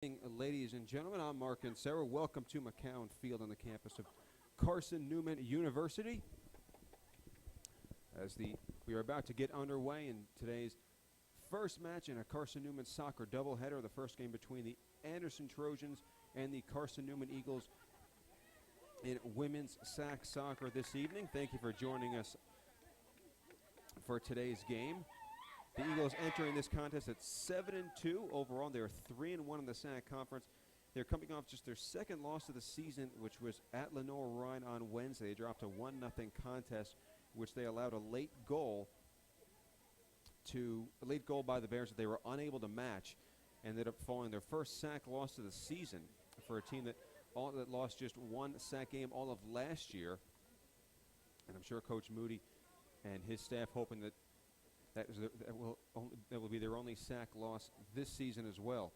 Ladies and gentlemen, I'm Mark and Sarah. Welcome to McCown Field on the campus of Carson-Newman University. We are about to get underway in today's first match in a Carson-Newman soccer doubleheader, the first game between the Anderson Trojans and the Carson-Newman Eagles in women's sack soccer this evening. Thank you for joining us for today's game. The Eagles entering this contest at 7-2 overall. They're 3-1 in the SAC conference. They're coming off just their second loss of the season, which was at Lenore-Rhine on Wednesday. They dropped a 1-0 contest, which they allowed a late goal by the Bears that they were unable to match. Ended up falling their first SAC loss of the season for a team that lost just one SAC game all of last year. And I'm sure Coach Moody and his staff hoping that that will be their only SAC loss this season as well.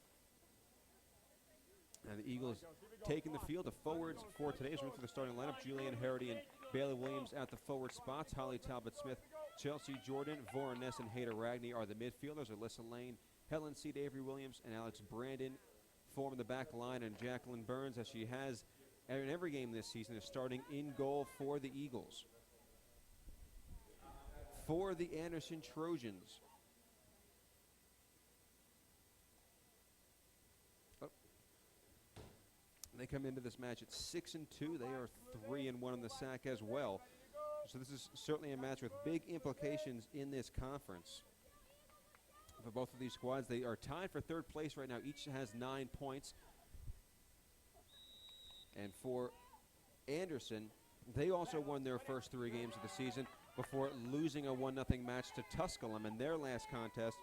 And the Eagles taking the field. The forwards for today's room for the starting lineup: Julianne Harity and Bailey Williams at the forward spots. Holly Talbot-Smith, Chelsea Jordan, Vora Ness, and Hayda Ragney are the midfielders. Alyssa Lane, Helen Seed, Avery Williams, and Alex Brandon form the back line. And Jacqueline Burns, as she has in every game this season, is starting in goal for the Eagles. For the Anderson Trojans, they come into this match at 6-2. They are 3-1 in the SAC as well. So this is certainly a match with big implications in this conference. For both of these squads, they are tied for third place right now. Each has 9 points. And for Anderson, they also won their first 3 games of the season before losing a 1-0 match to Tusculum in their last contest,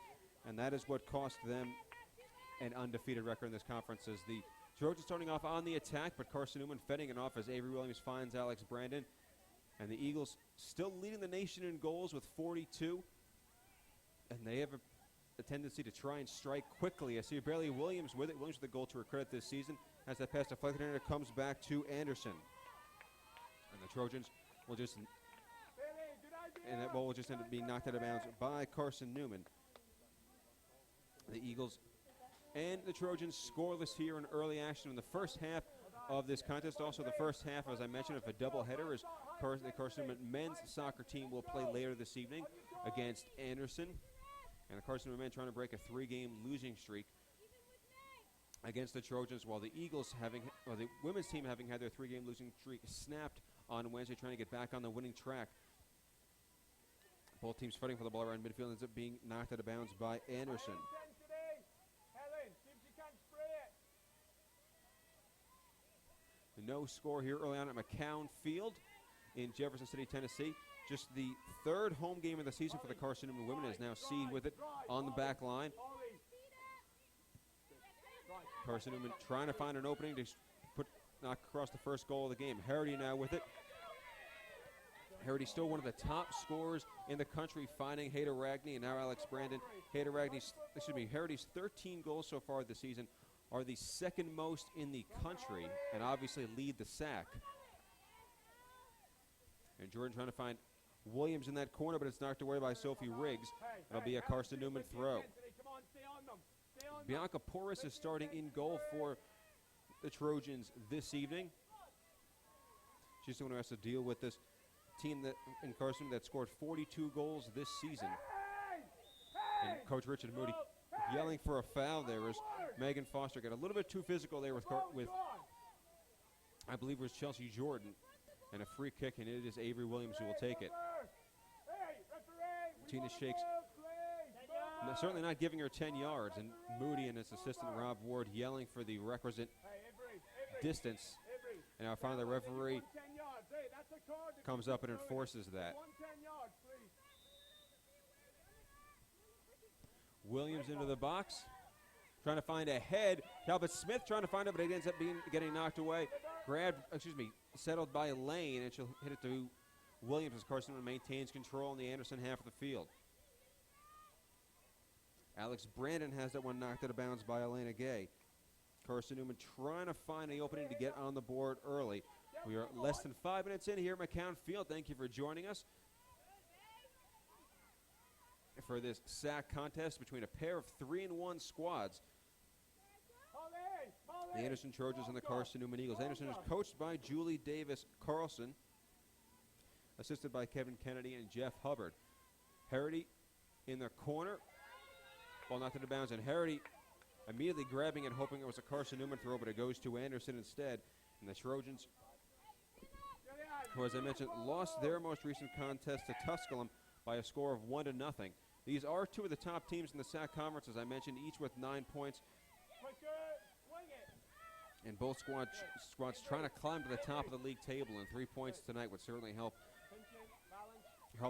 and that is what cost them an undefeated record in this conference. As the Trojans starting off on the attack, but Carson-Newman fending it off as Avery Williams finds Alex Brandon, and the Eagles still leading the nation in goals with 42, and they have a tendency to try and strike quickly. I see Bailey Williams with it. Williams with the goal to her credit this season. As that pass deflected, and it comes back to Anderson, and the Trojans will just. And that ball will just end up being knocked out of bounds by Carson-Newman. The Eagles and the Trojans scoreless here in early action in the first half of this contest. Also, the first half, as I mentioned, of a doubleheader, is the Carson-Newman men's soccer team will play later this evening against Anderson. And the Carson-Newman men trying to break a 3-game losing streak against the Trojans, while the the women's team having had their 3-game losing streak snapped on Wednesday, trying to get back on the winning track. Both teams fighting for the ball around midfield, ends up being knocked out of bounds by Anderson. No score here early on at McCown Field in Jefferson City, Tennessee. Just the third home game of the season for the Carson-Newman women, as now Seed with it on the back line. Carson-Newman trying to find an opening to knock across the first goal of the game. Harity now with it. Harity still one of the top scorers in the country, finding Hayda Ragney, and now Alex Brandon. Harity's 13 goals so far this season are the second most in the country, and obviously lead the SAC. And Jordan trying to find Williams in that corner, but it's knocked away by Sophie Riggs. It'll be a Carson-Newman throw. Bianca Porras is starting in goal for the Trojans this evening. She's the one who has to deal with this team in Carson that scored 42 goals this season. And Coach Richard Moody yelling for a foul there as Megan Foster got a little bit too physical there with I believe it was Chelsea Jordan, and a free kick, and it is Avery Williams who will take it. Tina Shakes certainly not giving her 10 yards, and Moody and his assistant Rob Ward yelling for the requisite distance. And now finally the referee comes up and enforces that. Williams into the box, trying to find a head. Talbot-Smith trying to find it, but it ends up getting knocked away. Settled by Lane, and she'll hit it to Williams as Carson maintains control in the Anderson half of the field. Alex Brandon has that one knocked out of bounds by Elena Gay. Carson-Newman trying to find the opening to get on the board early. We are less than 5 minutes in here at McCown Field. Thank you for joining us for this SAC contest between a pair of 3-1 squads. the Anderson Trojans and the Carson-Newman Eagles. Anderson is coached by Julie Davis Carlson, assisted by Kevin Kennedy and Jeff Hubbard. Harity in the corner. Ball knocked into bounds, and Harity immediately grabbing it, hoping it was a Carson-Newman throw, but it goes to Anderson instead. And the Trojans, who, as I mentioned, lost their most recent contest to Tusculum by a score of 1-0. These are two of the top teams in the SAC Conference, as I mentioned, each with 9 points. And both squads trying to climb to the top of the league table, and 3 points tonight would certainly help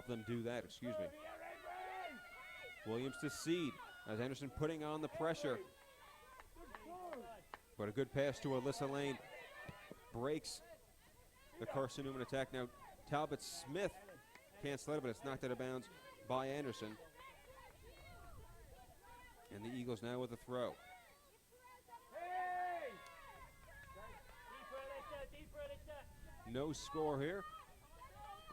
them do that. Excuse me. Williams to Seed, as Anderson putting on the pressure. But a good pass to Alyssa Lane breaks the Carson-Newman attack. Now Talbot Smith can't slide it, but it's knocked out of bounds by Anderson. And the Eagles now with a throw. No score here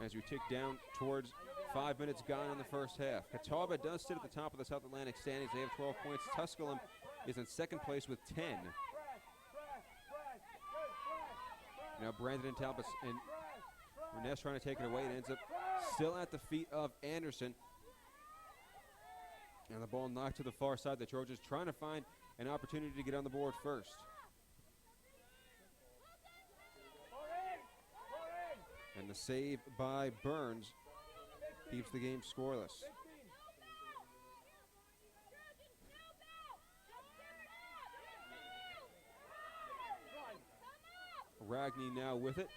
as we tick down towards 5 minutes gone in the first half. Catawba does sit at the top of the South Atlantic standings. They have 12 points. Tusculum is in second place with 10. Now Brandon and Talbot and Reness trying to take it away. It ends up still at the feet of Anderson. And the ball knocked to the far side. The Trojans trying to find an opportunity to get on the board first. And the save by Burns keeps the game scoreless. Ragney now with it.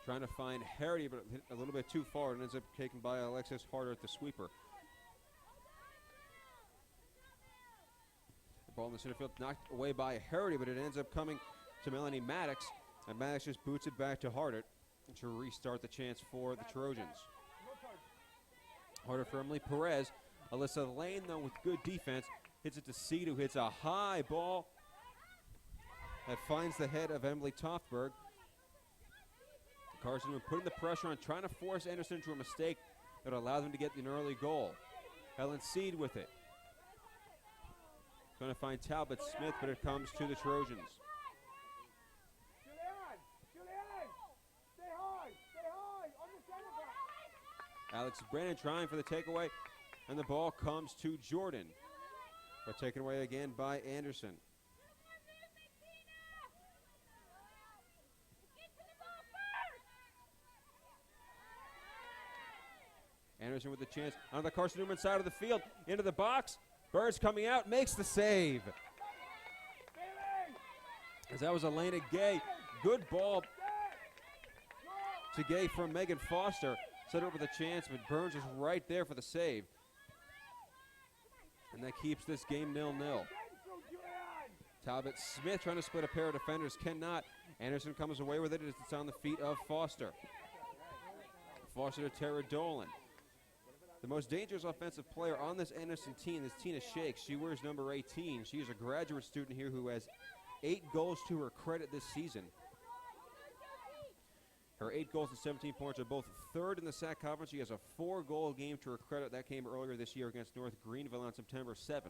Trying to find Harity, but hit a little bit too far, and ends up taken by Alexis Harder at the sweeper. The ball in the center field knocked away by Harity, but it ends up coming to Melanie Maddox, and Maddox just boots it back to Harder to restart the chance for the Trojans. Harder firmly, Perez. Alyssa Lane, though, with good defense, hits it to Seed, who hits a high ball that finds the head of Emily Toftberg. Carson putting the pressure on, trying to force Anderson into a mistake that will allow them to get an early goal. Helen Seed with it. Trying to find Talbot Smith, but it comes to the Trojans. Alex Brandon trying for the takeaway, and the ball comes to Jordan. But taken away again by Anderson. Anderson with the chance on the Carson-Newman side of the field, into the box. Burns coming out, makes the save. As that was Elena Gay. Good ball to Gay from Megan Foster. Set her up with a chance, but Burns is right there for the save. And that keeps this game 0-0. Talbot Smith trying to split a pair of defenders, cannot. Anderson comes away with it as it's on the feet of Foster. Foster to Tara Dolan. The most dangerous offensive player on this Anderson team is Tina Shakes. She wears number 18. She is a graduate student here who has 8 goals to her credit this season. Her 8 goals and 17 points are both third in the SAC Conference. She has a 4-goal game to her credit. That came earlier this year against North Greenville on September 7th.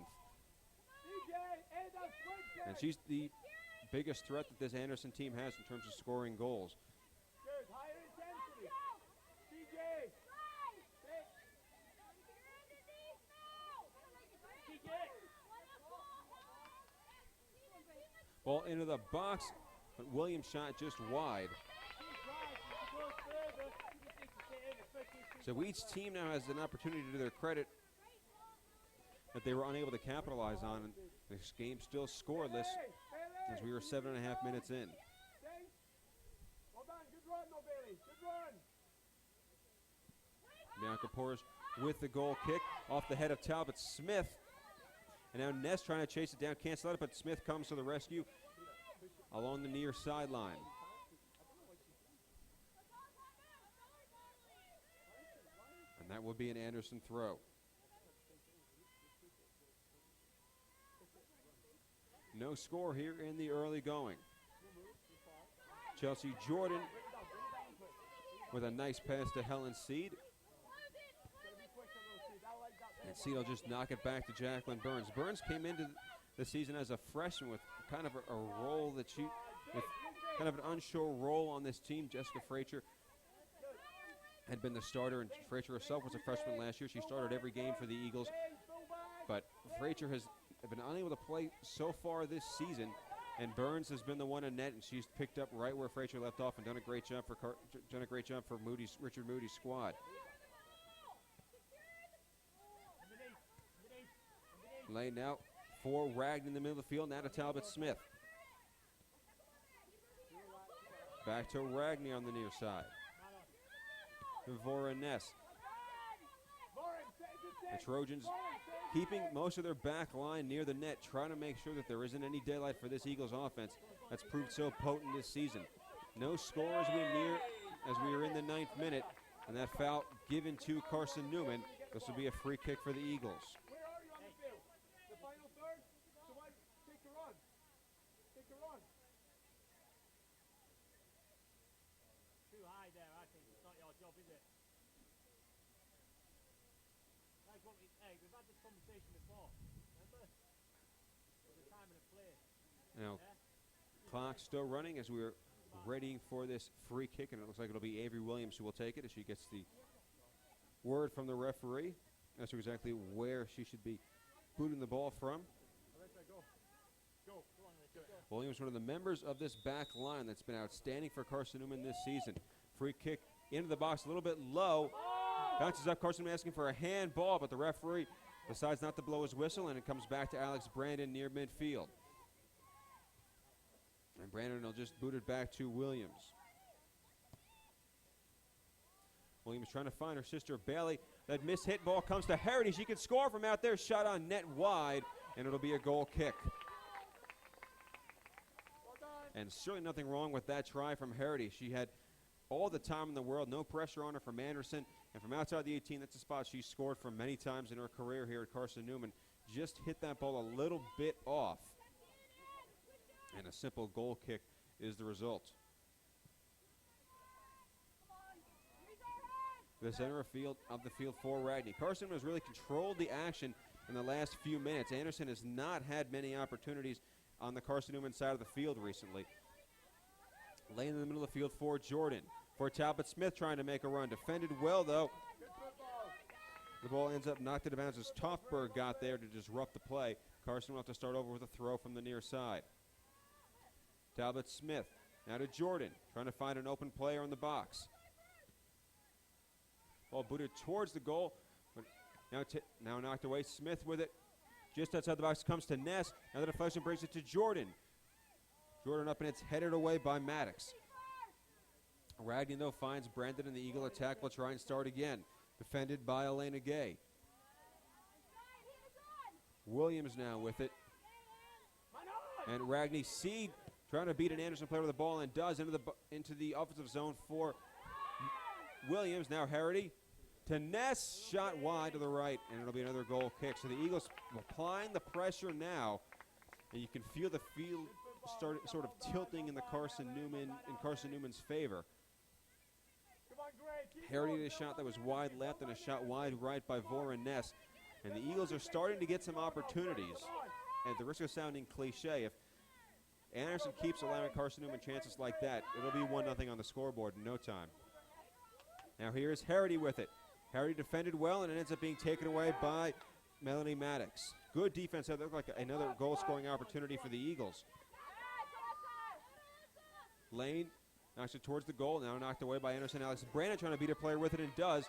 And she's the biggest threat that this Anderson team has in terms of scoring goals. Ball into the box, but Williams shot just wide. So each team now has an opportunity to their credit that they were unable to capitalize on. And this game still scoreless as we were 7.5 minutes in. Bianca Porras with the goal kick off the head of Talbot Smith. And now Ness trying to chase it down, can't let it, but Smith comes to the rescue along the near sideline. And that will be an Anderson throw. No score here in the early going. Chelsea Jordan with a nice pass to Helen Seed. And Seed will just knock it back to Jacqueline Burns. Burns came into this season as a freshman with kind of a role that with kind of an unsure role on this team. Jessica Frazier had been the starter, and Frazier herself was a freshman last year. She started every game for the Eagles, but Frazier has been unable to play so far this season, and Burns has been the one in net, and she's picked up right where Frazier left off and done a great job for Richard Moody's squad. Lane now for Ragn in the middle of the field, now to Talbot Smith. Back to Ragney on the near side. Vora Ness. The Trojans keeping most of their back line near the net, trying to make sure that there isn't any daylight for this Eagles offense that's proved so potent this season. No score as we are in the 9th minute, and that foul given to Carson-Newman. This will be a free kick for the Eagles. Now, clock still running as we're readying for this free kick, and it looks like it'll be Avery Williams who will take it as she gets the word from the referee as to exactly where she should be booting the ball from. Williams, one of the members of this back line that's been outstanding for Carson-Newman this season. Free kick into the box, a little bit low. Bounces up, Carson-Newman asking for a handball, but the referee decides not to blow his whistle, and it comes back to Alex Brandon near midfield. And Brandon will just boot it back to Williams. Williams trying to find her sister Bailey. That mishit ball comes to Harity. She can score from out there. Shot on net wide, and it'll be a goal kick. And certainly nothing wrong with that try from Harity. She had all the time in the world, no pressure on her from Anderson. And from outside the 18, that's a spot she scored from many times in her career here at Carson-Newman. Just hit that ball a little bit off. And a simple goal kick is the result. The center of the field for Ragney. Carson has really controlled the action in the last few minutes. Anderson has not had many opportunities on the Carson-Newman side of the field recently. Lane in the middle of the field for Jordan. For Talbot Smith trying to make a run. Defended well, though. The ball ends up knocked out of bounds as Toffberg got there to disrupt the play. Carson will have to start over with a throw from the near side. Talbot Smith now to Jordan, trying to find an open player in the box. Ball booted towards the goal, but now knocked away. Smith with it. Just outside the box comes to Ness. Now the deflection brings it to Jordan. Jordan up and it's headed away by Maddox. Ragnan, though, finds Brandon in the Eagle attack. Will try and start again. Defended by Elena Gay. Williams now with it. And Ragney Seed trying to beat an Anderson player with the ball, and does into the offensive zone for Williams. Now Harity to Ness, shot wide to the right, and it'll be another goal kick. So the Eagles applying the pressure now, and you can feel the field sort of tilting in Carson-Newman's favor. Harity did a shot that was wide left and a shot wide right by Vora Ness, and the Eagles are starting to get some opportunities. At the risk of sounding cliche, if Anderson keeps allowing Carson-Newman chances like that, it'll be 1-0 on the scoreboard in no time. Now here's Harity with it. Harity defended well, and it ends up being taken away by Melanie Maddox. Good defense. That looked like another goal-scoring opportunity for the Eagles. Lane knocks it towards the goal, now knocked away by Anderson. Alex Brandon trying to beat a player with it, and does.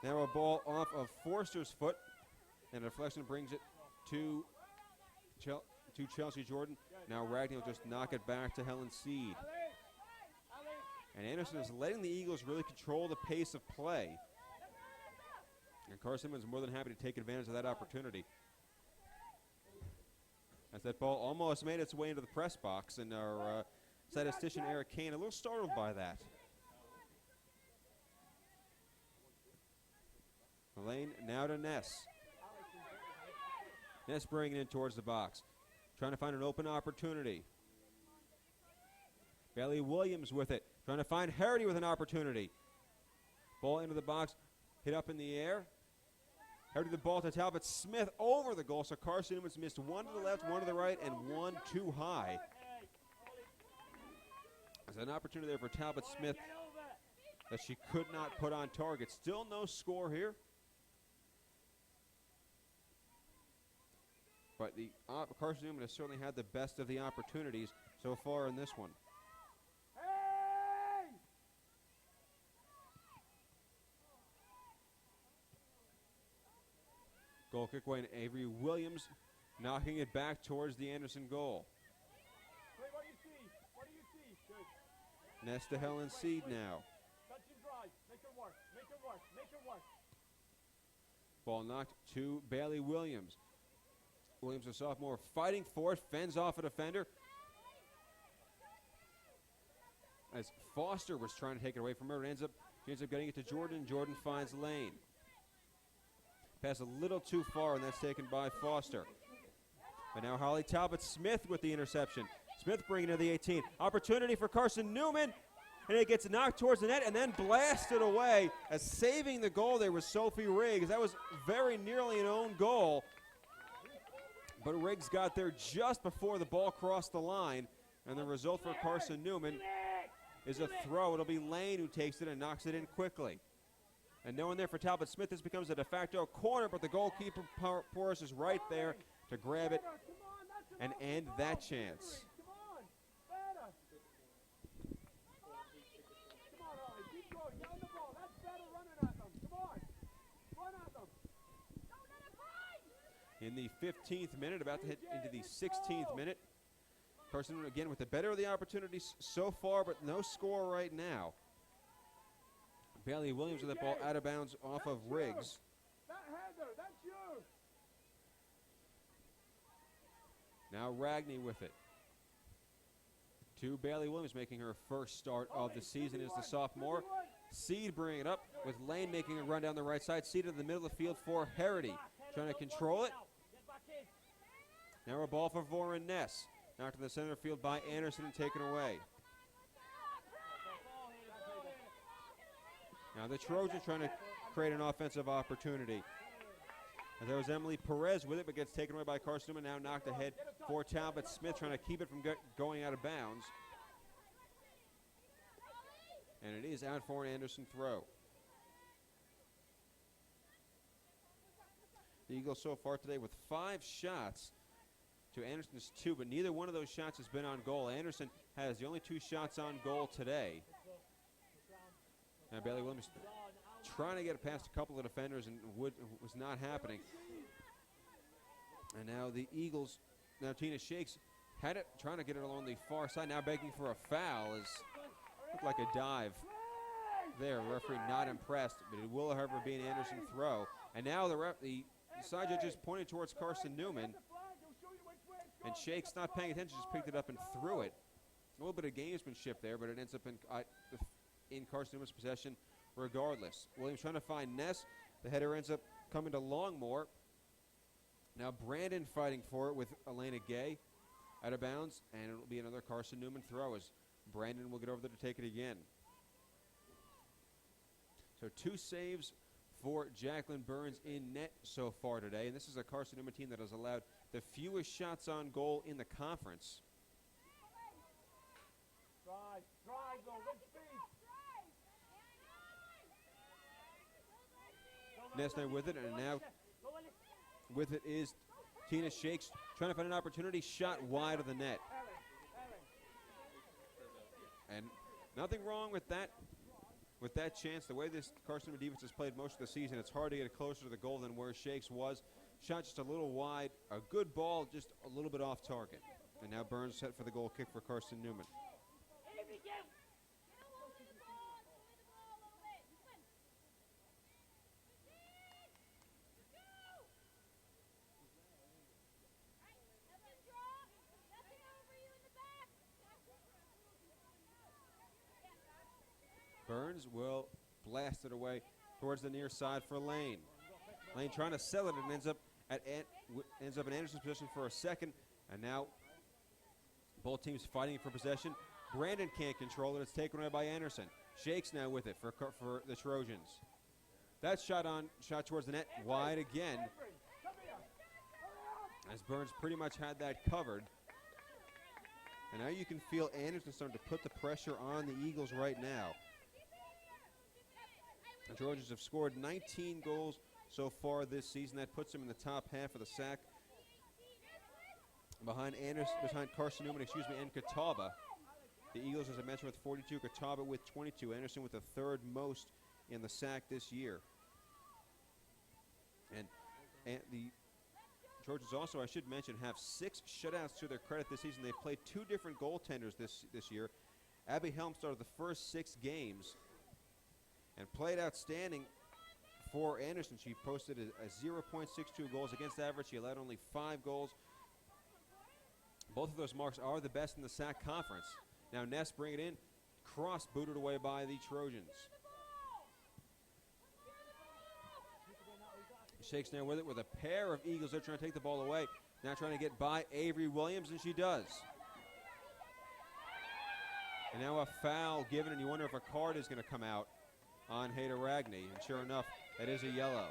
Now a ball off of Forster's foot, and a deflection brings it to Chelsea Jordan. Now Ragney will just knock it back to Helen Seed. And Anderson is letting the Eagles really control the pace of play. And Carson-Newman's more than happy to take advantage of that opportunity. As that ball almost made its way into the press box, and our statistician Eric Kane a little startled by that. Lane now to Ness. Ness bringing it in towards the box. Trying to find an open opportunity. Bailey Williams with it. Trying to find Harity with an opportunity. Ball into the box. Hit up in the air. Headed the ball to Talbot Smith over the goal, so Carson-Newman's missed one to the left, one to the right, and one too high. There's an opportunity there for Talbot Smith that she could not put on target. Still no score here. But the Carson-Newman has certainly had the best of the opportunities so far in this one. Goal kick away, and Avery Williams knocking it back towards the Anderson goal. What do you see? Good. Nesta Helen Seed now. Touch and drive. Make her work. Make her work. Ball knocked to Bailey Williams. Williams, a sophomore, fighting for it, fends off a defender. As Foster was trying to take it away from her, she ends up getting it to Jordan. Jordan finds Lane. Pass a little too far, and that's taken by Foster. But now Holly Talbot Smith with the interception. Smith bringing to the 18. Opportunity for Carson-Newman, and it gets knocked towards the net and then blasted away. As saving the goal there was Sophie Riggs. That was very nearly an own goal. But Riggs got there just before the ball crossed the line, and the result for Carson-Newman is a throw. It'll be Lane who takes it and knocks it in quickly. And no one there for Talbot Smith. This becomes a de facto corner, but the goalkeeper, Porras, is right there to grab it and end that chance. In the 15th minute, about to hit into the 16th minute. Carson again with the better of the opportunities so far, but no score right now. Bailey Williams with the ball out of bounds off of Riggs. Now Ragney with it. To Bailey Williams, making her first start of the season as the sophomore. Seed bringing it up with Lane making a run down the right side. Seed in the middle of the field for Harity. Trying to control it. Now a ball for Voren Ness. Knocked to the center field by Anderson and taken away. Now the Trojans trying to create an offensive opportunity. And there was Emily Perez with it, but gets taken away by Carson-Newman. Now knocked ahead for Talbot Smith, trying to keep it from going out of bounds. And it is out for an Anderson throw. The Eagles so far today with 5 shots to Anderson's 2, but neither one of those shots has been on goal. Anderson has the only 2 shots on goal today. Now Bailey Williams trying to get past a couple of defenders and was not happening. And now the Eagles, now Tina Shakes had it, trying to get it along the far side, now begging for a foul. Looked like a dive there. The referee not impressed, but it will, however, be an Anderson throw. And now the side judge is pointing towards Carson-Newman. And Shakes, not paying attention, just picked it up and threw it. A little bit of gamesmanship there, but it ends up in Carson-Newman's possession regardless. Williams trying to find Ness. The header ends up coming to Longmore. Now Brandon fighting for it with Elena Gay out of bounds, and it'll be another Carson-Newman throw as Brandon will get over there to take it again. So 2 saves for Jacqueline Burns in net so far today, and this is a Carson-Newman team that has allowed the fewest shots on goal in the conference. Nessner with it, and now with it is Tina Shakes trying to find an opportunity, shot wide of the net. And nothing wrong with that chance. The way this Carson-Newman defense has played most of the season, it's hard to get closer to the goal than where Shakes was. Shot just a little wide, a good ball, just a little bit off target. And now Burns set for the goal kick for Carson-Newman. Burns will blast it away towards the near side for Lane. Lane trying to sell it and ends up in Anderson's position for a second. And now both teams fighting for possession. Brandon can't control it. It's taken away by Anderson. Shakes now with it for the Trojans. That shot towards the net, wide again, Avery, come here. Hurry up. as Burns pretty much had that covered. And now you can feel Anderson starting to put the pressure on the Eagles right now. The Trojans have scored 19 goals so far this season. That puts them in the top half of the SAC. Behind Carson-Newman, and Catawba. The Eagles, as I mentioned, with 42, Catawba with 22. Anderson with the third most in the SAC this year. And the Trojans also, I should mention, have 6 shutouts to their credit this season. They've played 2 different goaltenders this year. Abby Helm started the first 6 games and played outstanding for Anderson. She posted a 0.62 goals against average. She allowed only 5 goals. Both of those marks are the best in the SAC conference. Now Ness bring it in. Cross booted away by the Trojans. Shakes there with it with a pair of Eagles. They're trying to take the ball away. Now trying to get by Avery Williams, and she does. And now a foul given, and you wonder if a card is going to come out on Hayda Ragney. And sure enough, that is a yellow.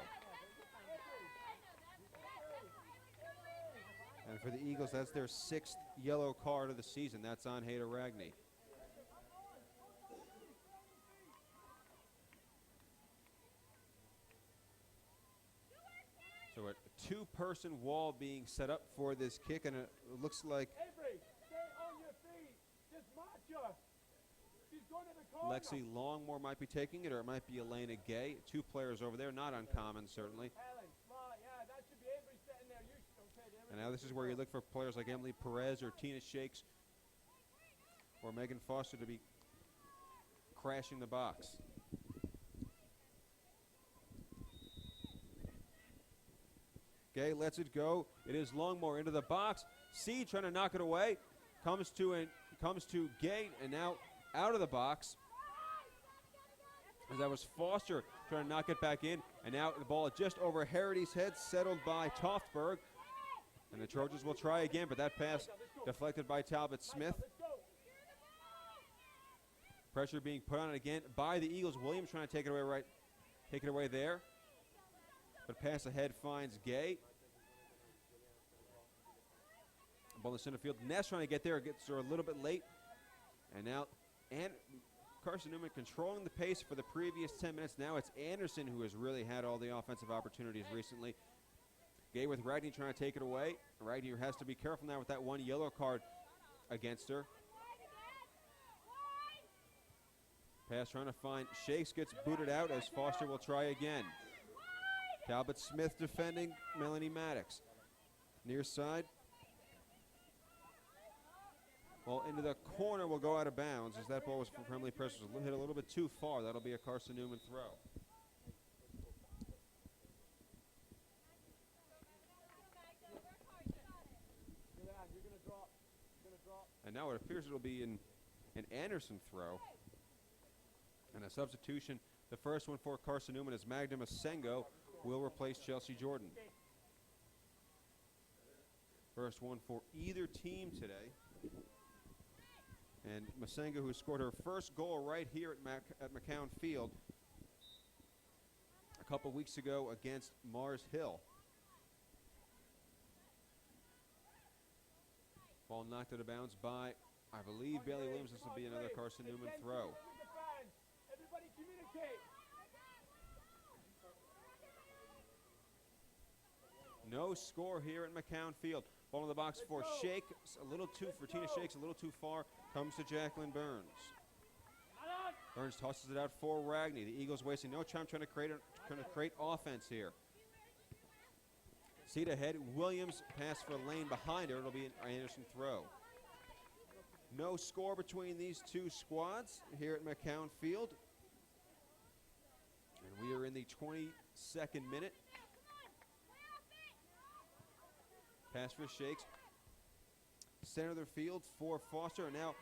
And for the Eagles, that's their 6th yellow card of the season. That's on Hayda Ragney. So a 2-person wall being set up for this kick, and it looks like Avery, stay on your feet. Just march her. She's going to the corner. Lexi Longmore might be taking it, or it might be Elena Gay. 2 players over there, not uncommon, certainly. Helen, smart. Yeah, that should be Avery sitting there. You should, okay, there we And now this is where you look for players like Emily Perez or Tina Shakes or Megan Foster to be crashing the box. Gay lets it go. It is Longmore into the box. C trying to knock it away. Comes to Gay, and now out of the box. As that was Foster trying to knock it back in. And now the ball just over Harity's head, settled by Toftberg. And the Trojans will try again, but that pass deflected by Talbot Smith. Pressure being put on it again by the Eagles. Williams trying to take it away there. But pass ahead finds Gay. Ball in the center field. Ness trying to get there. Gets her a little bit late. And now Carson-Newman controlling the pace for the previous 10 minutes. Now it's Anderson who has really had all the offensive opportunities recently. Gay with Ragney trying to take it away. Ragney has to be careful now with that 1 yellow card against her. Pass trying to find Shakes, gets booted out as Foster will try again. Talbot Smith defending Melanie Maddox. Near side. Well, into the corner will go out of bounds as that ball was from Emily Press. Hit a little bit too far. That'll be a Carson-Newman throw. And now it appears it'll be an Anderson throw. And a substitution, the first one for Carson-Newman, is Magda Masengo will replace Chelsea Jordan. First one for either team today. And Masengo, who scored her first goal right here at McCown Field a couple weeks ago against Mars Hill. Ball knocked out of bounds by, I believe, Bailey Williams. This will be another Carson-Newman throw. Everybody communicate. No score here at McCown Field. Ball in the box for Shake. A little too for Tina Shakes. A little too far. Comes to Jacqueline Burns. Burns tosses it out for Ragney. The Eagles wasting no time trying to create offense here. Seat ahead. Williams pass for Lane behind her. It'll be an Anderson throw. No score between these two squads here at McCown Field. And we are in the 22nd minute. Pass for Shakes. Center of the field for Foster. And now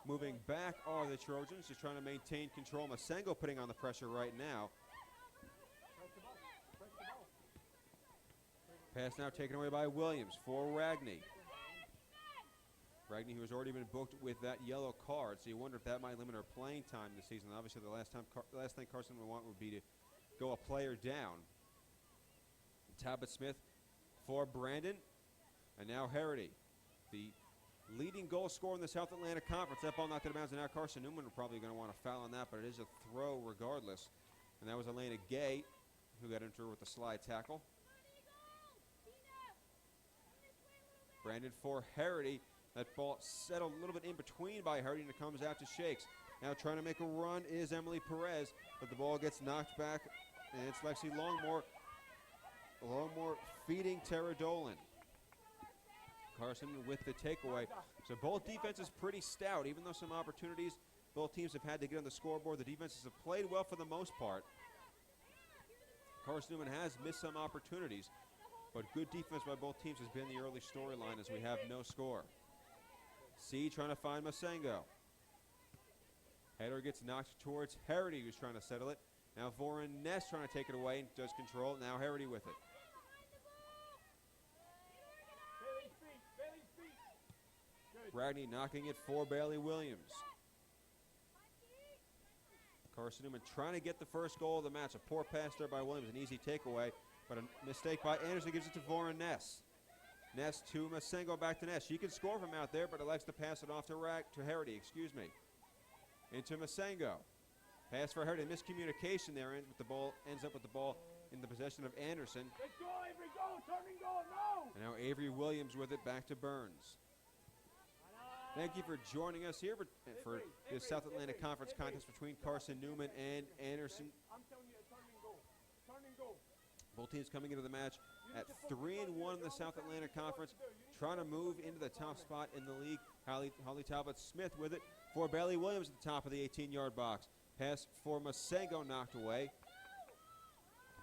moving back are the Trojans, just trying to maintain control. Masengo putting on the pressure right now. Pass now taken away by Williams for Ragney. Ragney, who has already been booked with that yellow card, so you wonder if that might limit her playing time this season. Obviously, the last thing Carson would want would be to go a player down. Talbot Smith for Brandon, and now Harity, the leading goal scorer in the South Atlantic Conference. That ball knocked out of bounds, and now Carson-Newman are probably going to want to foul on that, but it is a throw regardless. And that was Elena Gay who got into her with the slide tackle. Brandon for Harity. That ball settled a little bit in between by Harity, and it comes out to Shakes. Now trying to make a run is Emily Perez, but the ball gets knocked back, and it's Lexi Longmore. Longmore feeding Tara Dolan. Carson with the takeaway. So both defenses pretty stout, even though some opportunities both teams have had to get on the scoreboard. The defenses have played well for the most part. Carson-Newman has missed some opportunities, but good defense by both teams has been the early storyline as we have no score. C trying to find Masengo. Header gets knocked towards Harity, who's trying to settle it. Now Voren Ness trying to take it away and does control. Now Harity with it. Ragney knocking it for Bailey Williams. Carson-Newman trying to get the first goal of the match. A poor pass there by Williams, an easy takeaway, but a mistake by Anderson gives it to Voren Ness. Ness to Masengo, back to Ness. She can score from out there, but elects to pass it off to Harity, into Masengo. Pass for Harity, miscommunication there, ends up with the ball in the possession of Anderson. Let's go, Avery, go, turn and go, no! And now Avery Williams with it, back to Burns. Thank you for joining us here for this South Atlantic Conference contest between Carson-Newman and Anderson. I'm telling you, turn and go. Turn and go. Both teams coming into the match at 3-1 in the South Atlantic Conference, trying to move into the top spot in the league. Holly Talbot Smith with it for Bailey Williams at the top of the 18-yard box. Pass for Masengo knocked away.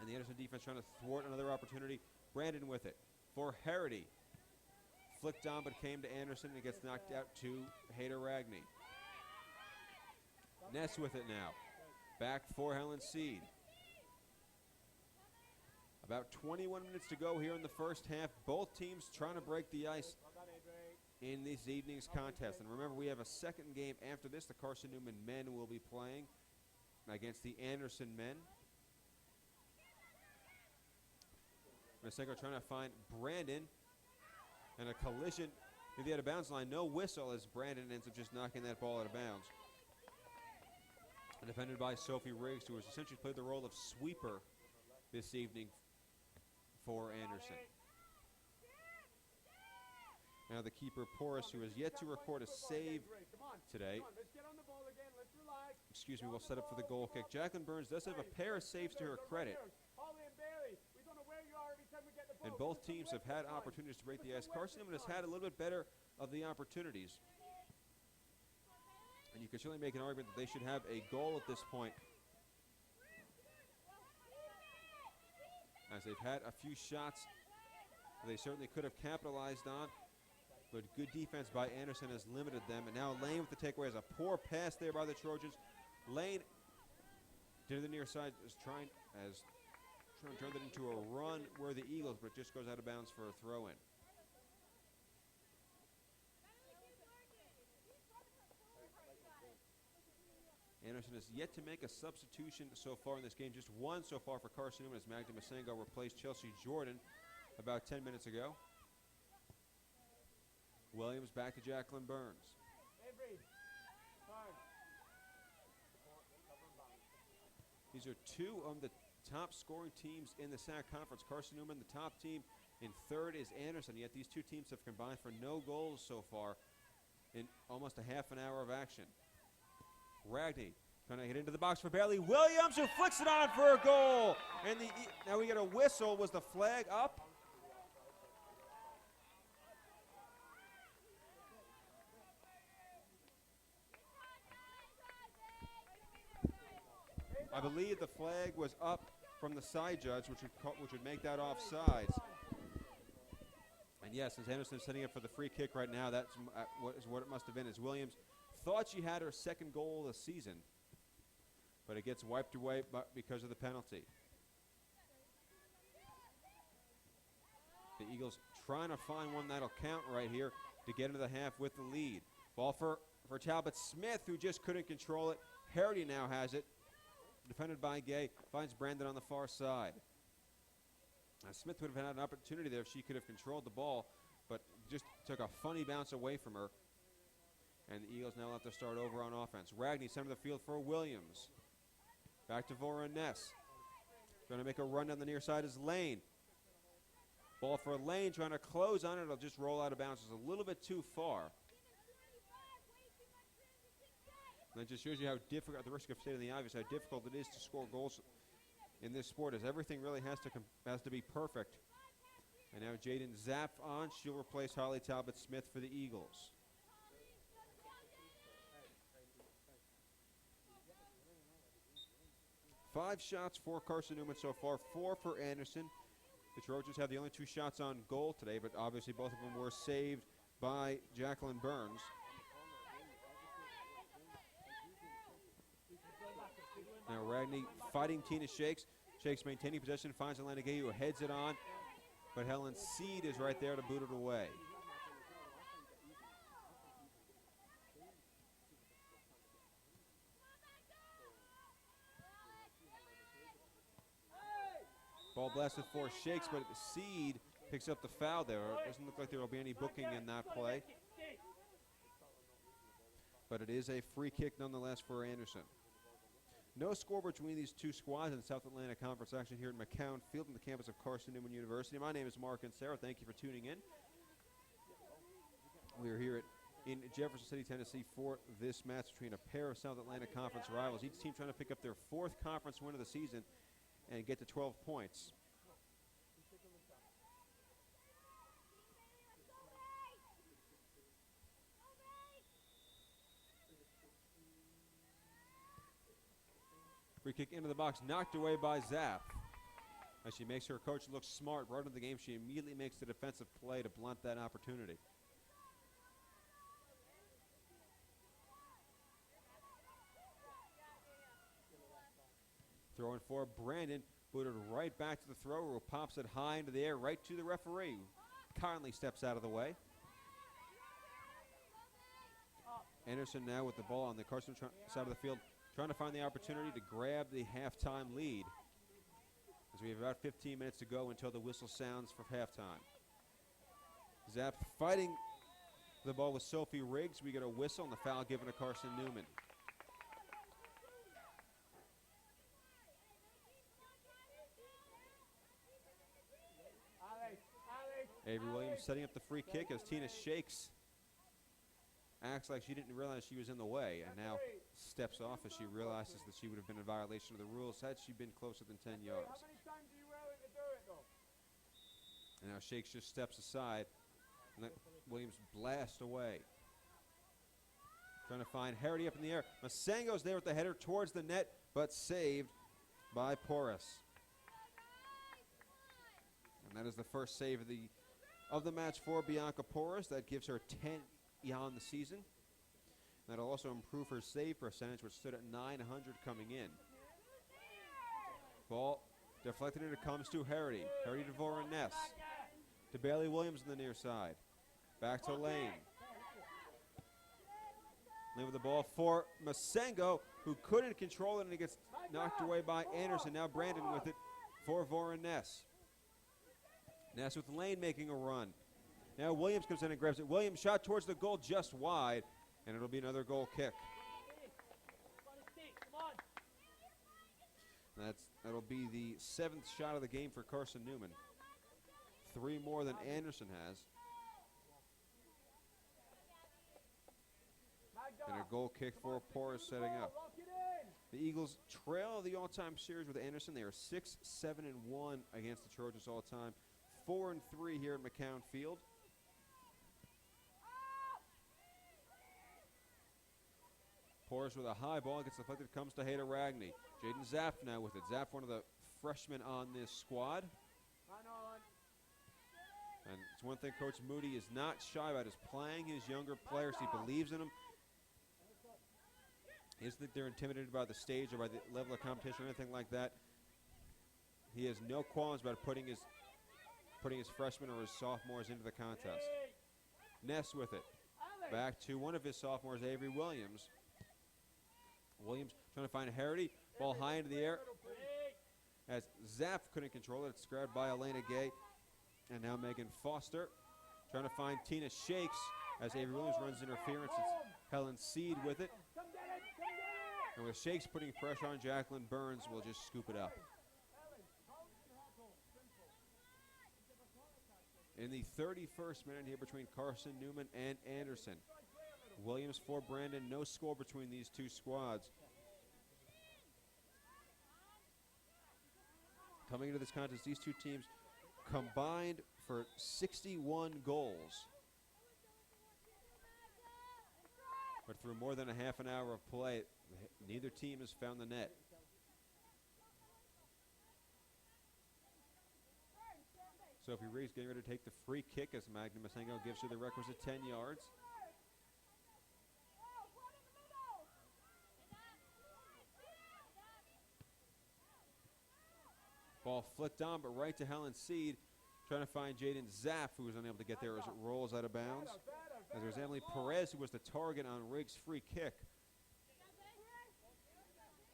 And the Anderson defense trying to thwart another opportunity. Brandon with it for Harity. Flicked on but came to Anderson and gets knocked out to Hader Ragney. Ness with it now. Back for Helen Seed. About 21 minutes to go here in the first half. Both teams trying to break the ice in this evening's contest. And remember, we have a second game after this. The Carson-Newman men will be playing against the Anderson men. Masengo trying to find Brandon. And a collision to the out-of-bounds line. No whistle as Brandon ends up just knocking that ball out of bounds. And defended by Sophie Riggs, who has essentially played the role of sweeper this evening for Anderson. Now the keeper, Porras, who has yet to record a save today. Excuse me, will set up for the goal kick. Jacqueline Burns does have a pair of saves to her credit. And both teams have had opportunities to break the ice. Carson-Newman has had a little bit better of the opportunities. And you can certainly make an argument that they should have a goal at this point, as they've had a few shots they certainly could have capitalized on. But good defense by Anderson has limited them. And now Lane with the takeaway. Has a poor pass there by the Trojans. Lane to the near side is trying to turn it into a run where the Eagles, but it just goes out of bounds for a throw-in. Anderson has yet to make a substitution so far in this game. Just one so far for Carson-Newman as Magda Masengo replaced Chelsea Jordan about 10 minutes ago. Williams back to Jacqueline Burns. These are two of the top scoring teams in the SAC Conference. Carson-Newman, the top team. In third is Anderson, yet these two teams have combined for no goals so far in almost a half an hour of action. Ragney trying to get into the box for Bailey Williams, who flicks it on for a goal. And now we get a whistle. Was the flag up? I believe the flag was up from the side judge, which would make that offsides. And yes, as Anderson's setting up for the free kick right now, that's what it must have been. As Williams thought she had her second goal of the season, but it gets wiped away because of the penalty. The Eagles trying to find one that'll count right here to get into the half with the lead. Ball for Talbot Smith, who just couldn't control it. Harity now has it. defended by Gay, finds Brandon on the far side. Now Smith would have had an opportunity there if she could have controlled the ball, but just took a funny bounce away from her. And the Eagles now have to start over on offense. Ragney center of the field for Williams. Back to Vora Ness. Trying to make a run down the near side is Lane. Ball for Lane, trying to close on it. It'll just roll out of bounds. It's a little bit too far. And that just shows you how difficult, at the risk of stating the obvious, how difficult it is to score goals in this sport, as everything really has to be perfect. And now Jaden Zapp on. She'll replace Holly Talbot-Smith for the Eagles. Five shots for Carson-Newman so far, 4 for Anderson. The Trojans have the only 2 shots on goal today, but obviously both of them were saved by Jacqueline Burns. Now Ragney fighting Tina Shakes. Shakes maintaining possession, finds Atlanta Gay, who heads it on, but Helen Seed is right there to boot it away. Ball blasted for Shakes, but Seed picks up the foul there. It doesn't look like there will be any booking in that play. But it is a free kick nonetheless for Anderson. No score between these two squads in the South Atlantic Conference action here at McCown Field on the campus of Carson-Newman University. My name is Mark and Sarah. Thank you for tuning in. We are here in Jefferson City, Tennessee for this match between a pair of South Atlantic Conference rivals. Each team trying to pick up their 4th conference win of the season and get to 12 points. Free kick into the box, knocked away by Zapp. As she makes her coach look smart, right into the game, she immediately makes the defensive play to blunt that opportunity. Throwing for Brandon, booted right back to the thrower, who pops it high into the air, right to the referee, who kindly steps out of the way. Anderson now with the ball on the Carson side of the field, trying to find the opportunity to grab the halftime lead, as we have about 15 minutes to go until the whistle sounds for halftime. Zapp fighting the ball with Sophie Riggs. We get a whistle and the foul given to Carson-Newman. Avery Williams setting up the free kick as Tina Shakes acts like she didn't realize she was in the way, and now steps off as she realizes that she would have been in violation of the rules had she been closer than 10 yards. How many times are you willing to do it, though? And now Shakes just steps aside and let Williams blast away. Trying to find Harity up in the air. Masango's there with the header towards the net, but saved by Porras. And that is the first save of the match for Bianca Porras. That gives her 10 on the season. That'll also improve her save percentage, which stood at 900 coming in. Ball deflected and it comes to Harity. Harity to Vora Ness. To Bailey Williams on the near side. Back to Lane. Lane with the ball for Masango, who couldn't control it, and it gets knocked away by Anderson. Now Brandon with it for Vora Ness. Ness with Lane making a run. Now Williams comes in and grabs it. Williams shot towards the goal just wide, and it'll be another goal kick. That'll be the 7th shot of the game for Carson-Newman. 3 more than Anderson has. And a goal kick for Porras setting up. The Eagles trail the all-time series with Anderson. They are 6-7-1 against the Trojans all-time. 4-3 here at McCown Field. Porras with a high ball, gets deflected, comes to Hayda Ragney. Jaden Zapp now with it. Zapp, one of the freshmen on this squad. And it's one thing Coach Moody is not shy about, is playing his younger players. He believes in them. He doesn't think they're intimidated by the stage or by the level of competition or anything like that. He has no qualms about putting his freshmen or his sophomores into the contest. Ness with it. Back to one of his sophomores, Avery Williams. Williams trying to find Harity. Ball high into the air as Zaff couldn't control it. It's grabbed by Elena Gay. And now Megan Foster trying to find Tina Shakes as Avery Williams runs interference. It's Helen Seed with it. And with Shakes putting pressure on, Jacqueline Burns will just scoop it up. In the 31st minute here between Carson-Newman and Anderson. Williams for Brandon, no score between these two squads. Coming into this contest, these two teams combined for 61 goals. But through more than a half an hour of play, neither team has found the net. Sophie Riggs getting ready to take the free kick as Magna Masengo gives her the requisite 10 yards. Ball flicked on, but right to Helen Seed, trying to find Jaden Zaff, who was unable to get there as it rolls out of bounds. As there's Emily Perez, who was the target on Riggs' free kick.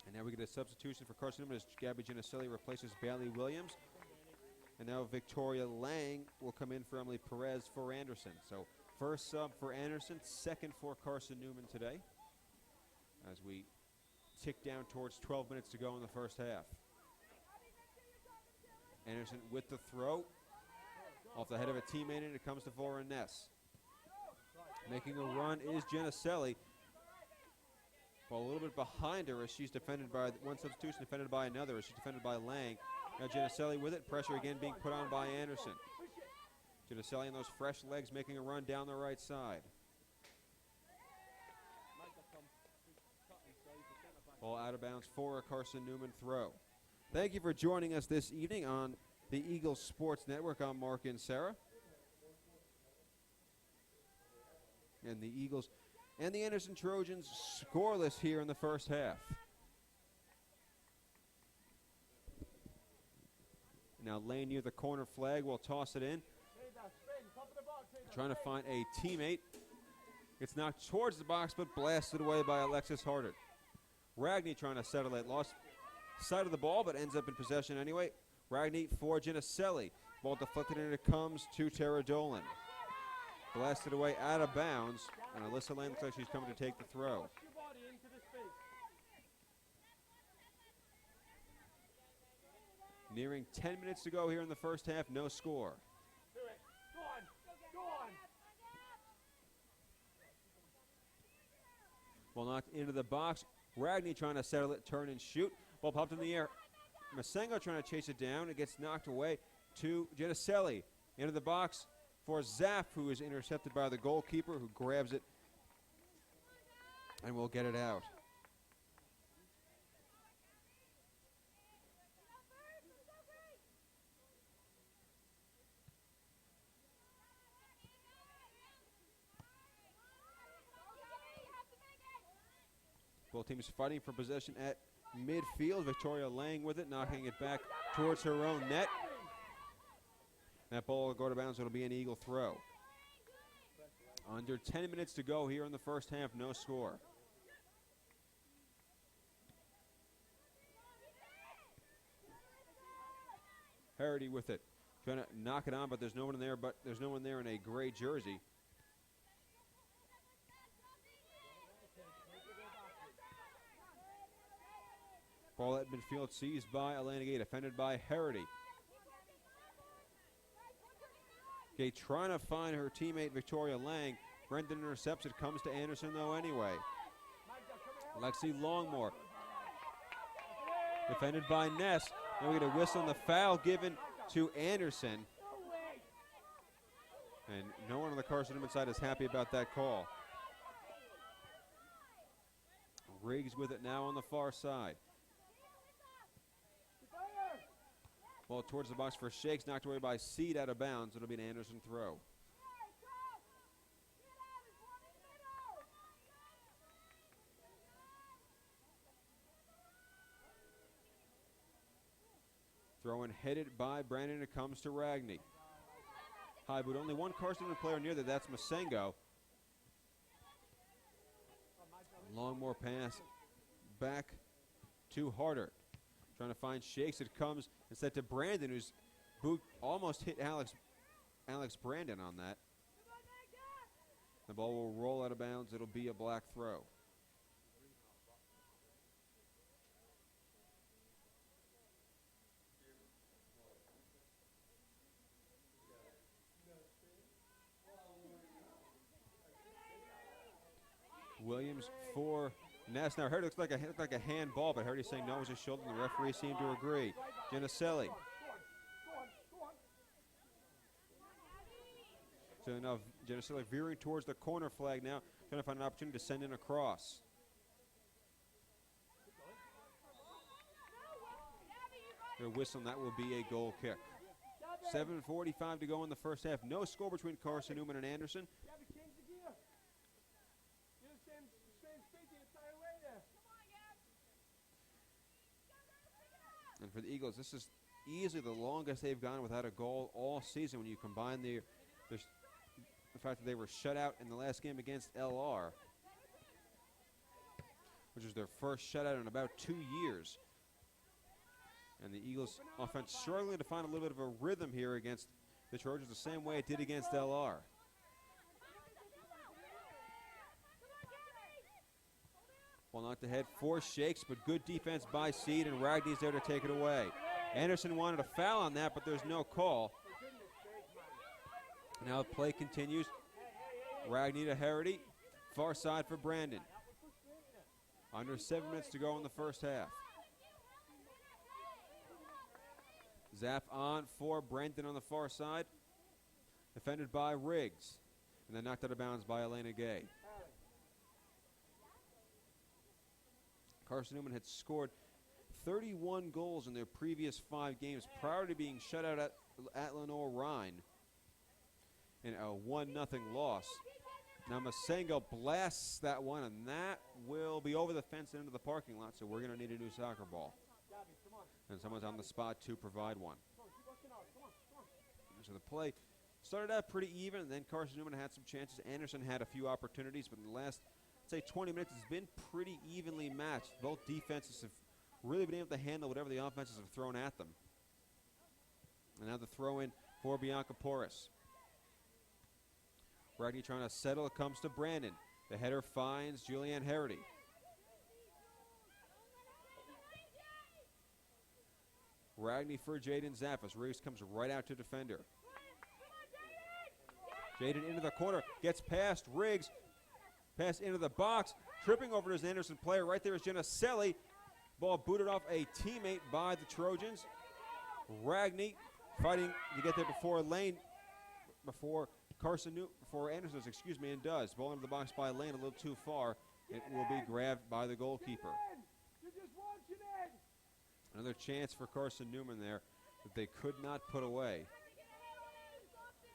And now we get a substitution for Carson-Newman as Gabby Giannicelli replaces Bailey Williams. And now Victoria Lang will come in for Emily Perez for Anderson. So first sub for Anderson, second for Carson-Newman today. As we tick down towards 12 minutes to go in the first half. Anderson with the throw. Off the head of a teammate, and it comes to Vora Ness. Making a run is Giannicelli. Ball a little bit behind her as she's defended by one substitution, defended by another as she's defended by Lang. Now Giannicelli with it. Pressure again being put on by Anderson. Giannicelli and those fresh legs making a run down the right side. Ball out of bounds for a Carson-Newman throw. Thank you for joining us this evening on the Eagles Sports Network. I'm Mark and Sarah. And the Eagles and the Anderson Trojans scoreless here in the first half. Now Lane near the corner flag will toss it in. Trying to find a teammate. It's knocked towards the box but blasted away by Alexis Harder. Ragney trying to settle it. Lost sight of the ball but ends up in possession anyway. Ragney for Giannicelli. Ball deflected and it comes to Tara Dolan. Blasted away out of bounds. And Alyssa Lane looks like she's coming to take the throw. Nearing 10 minutes to go here in the first half, no score. Ball knocked into the box. Ragney trying to settle it, turn and shoot. Ball popped in the air. Masengo trying to chase it down. It gets knocked away to Giannicelli. Into the box for Zaff, who is intercepted by the goalkeeper, who grabs it and will get it out. Both teams fighting for possession at midfield. Victoria Lang with it, knocking it back towards her own net. That ball will go to bounds. It'll be an Eagle throw. Under 10 minutes to go here in the first half, no score. Harity with it, trying to knock it on, but there's no one in there. But there's no one there in a gray jersey. Ball at midfield, seized by Elena Gay, defended by Harity. Gay trying to find her teammate Victoria Lang. Brendan intercepts it, comes to Anderson though anyway. Lexi Longmore. Defended by Ness. Now we get a whistle on the foul given to Anderson. And no one on the Carson-Newman side is happy about that call. Riggs with it now on the far side. Ball towards the box for Shakes, knocked away by Seed out of bounds. It'll be an Anderson throw. Throw in headed by Brandon. It comes to Ragney. High boot. Only one Carson-Newman player near that. That's Masengo. Longmore pass back to Harder. Trying to find Shakes. It comes instead to Brandon, whose boot almost hit Alex Brandon on that. The ball will roll out of bounds. It'll be a black throw. Williams for Ness. Now, I heard it looked like a handball, but I heard he's saying no, it was his shoulder, and the referee seemed to agree. Geneselli. So now Geneselli veering towards the corner flag now, trying to find an opportunity to send in a cross. They're whistling, that will be a goal kick. 7:45 to go in the first half. No score between Carson-Newman and Anderson. And for the Eagles, this is easily the longest they've gone without a goal all season when you combine the fact that they were shut out in the last game against LR, which was their first shutout in about 2 years. And the Eagles offense struggling to find a little bit of a rhythm here against the Trojans the same way it did against LR. Well, knocked ahead for Shakes, but good defense by Seed, and Ragney's there to take it away. Anderson wanted a foul on that, but there's no call. Now the play continues. Ragney to Harity, far side for Brandon. Under 7 minutes to go in the first half. Zap on for Brandon on the far side. Defended by Riggs, and then knocked out of bounds by Elena Gay. Carson-Newman had scored 31 goals in their previous 5 games prior to being shut out at Lenore-Rhine in a 1-0 loss. Now Masengo blasts that one, and that will be over the fence and into the parking lot, so we're going to need a new soccer ball. And someone's on the spot to provide one. So the play started out pretty even, and then Carson-Newman had some chances. Anderson had a few opportunities, but in the last, say, 20 minutes, it's been pretty evenly matched. Both defenses have really been able to handle whatever the offenses have thrown at them. And now the throw in for Bianca Porras. Ragney trying to settle. It comes to Brandon. The header finds Julianne Harity. Ragney for Jaden Zappos. Riggs comes right out to defender. Jaden into the corner. Gets past Riggs. Pass into the box. Tripping over his Anderson player. Right there is Geneselli. Ball booted off a teammate by the Trojans. Ragney fighting to get there before Anderson does, and does. Ball into the box by Lane a little too far. It will be grabbed by the goalkeeper. Another chance for Carson-Newman there that they could not put away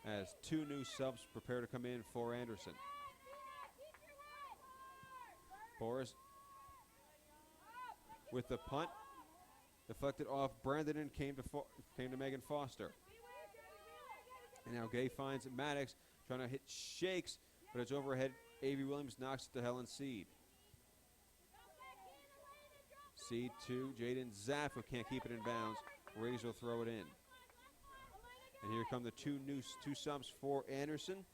as 2 new subs prepare to come in for Anderson. Boris with the punt, deflected off Brandon and came to Megan Foster. And now Gay finds Maddox trying to hit Shakes, but it's overhead. Avery Williams knocks it to Helen Seed. Seed to Jaden Zaff, who can't keep it in bounds. Riggs will throw it in. And here come the two subs for Anderson.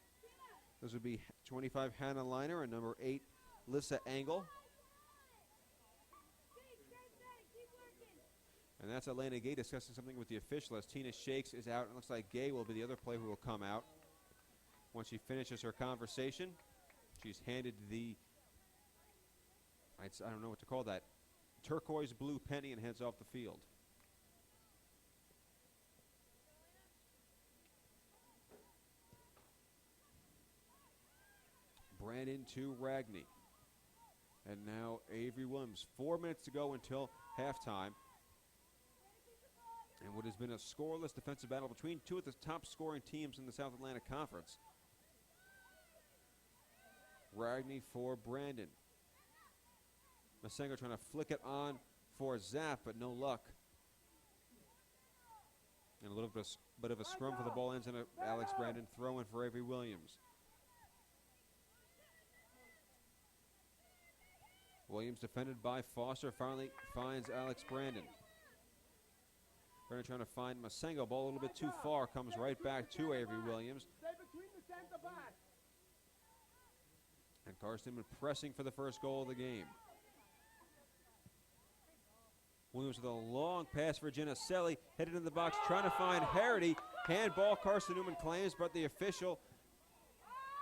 Those would be 25 Hannah Liner and number 8 Lissa Engel. And that's Elena Gay discussing something with the official as Tina Shakes is out. It looks like Gay will be the other player who will come out once she finishes her conversation. She's handed the, I don't know what to call that, turquoise blue penny and heads off the field. Brandon to Ragney. And now Avery Williams. 4 minutes to go until halftime. And what has been a scoreless defensive battle between 2 of the top scoring teams in the South Atlantic Conference. Ragney for Brandon. Masengo trying to flick it on for Zapp, but no luck. And a little bit of a scrum for the ball ends in Alex Brandon throw in for Avery Williams. Williams defended by Foster, finally finds Alex Brandon. Brandon trying to find Masengo, ball a little bit too far, comes right back to Avery Williams. Stay between the center back. And Carson-Newman pressing for the first goal of the game. Williams with a long pass for Geneselli, headed in the box, trying to find Harity. Handball, Carson-Newman claims, but the official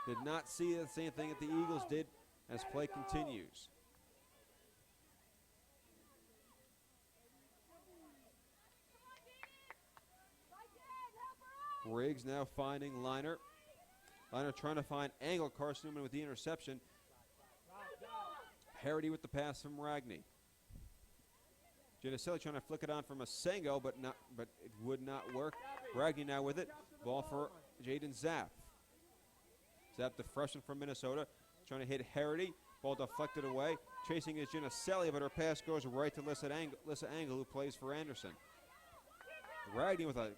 did not see the same thing that the Eagles did as play continues. Riggs now finding Liner. Liner trying to find Angle. Carson-Newman with the interception. Harity with the pass from Ragney. Geneselli trying to flick it on from Masengo, but it would not work. Ragney now with it. Ball for Jaden Zapp. Zapp, the freshman from Minnesota, trying to hit Harity. Ball deflected away. Chasing is Geneselli, but her pass goes right to Lissa Angle, who plays for Anderson. Ragney with a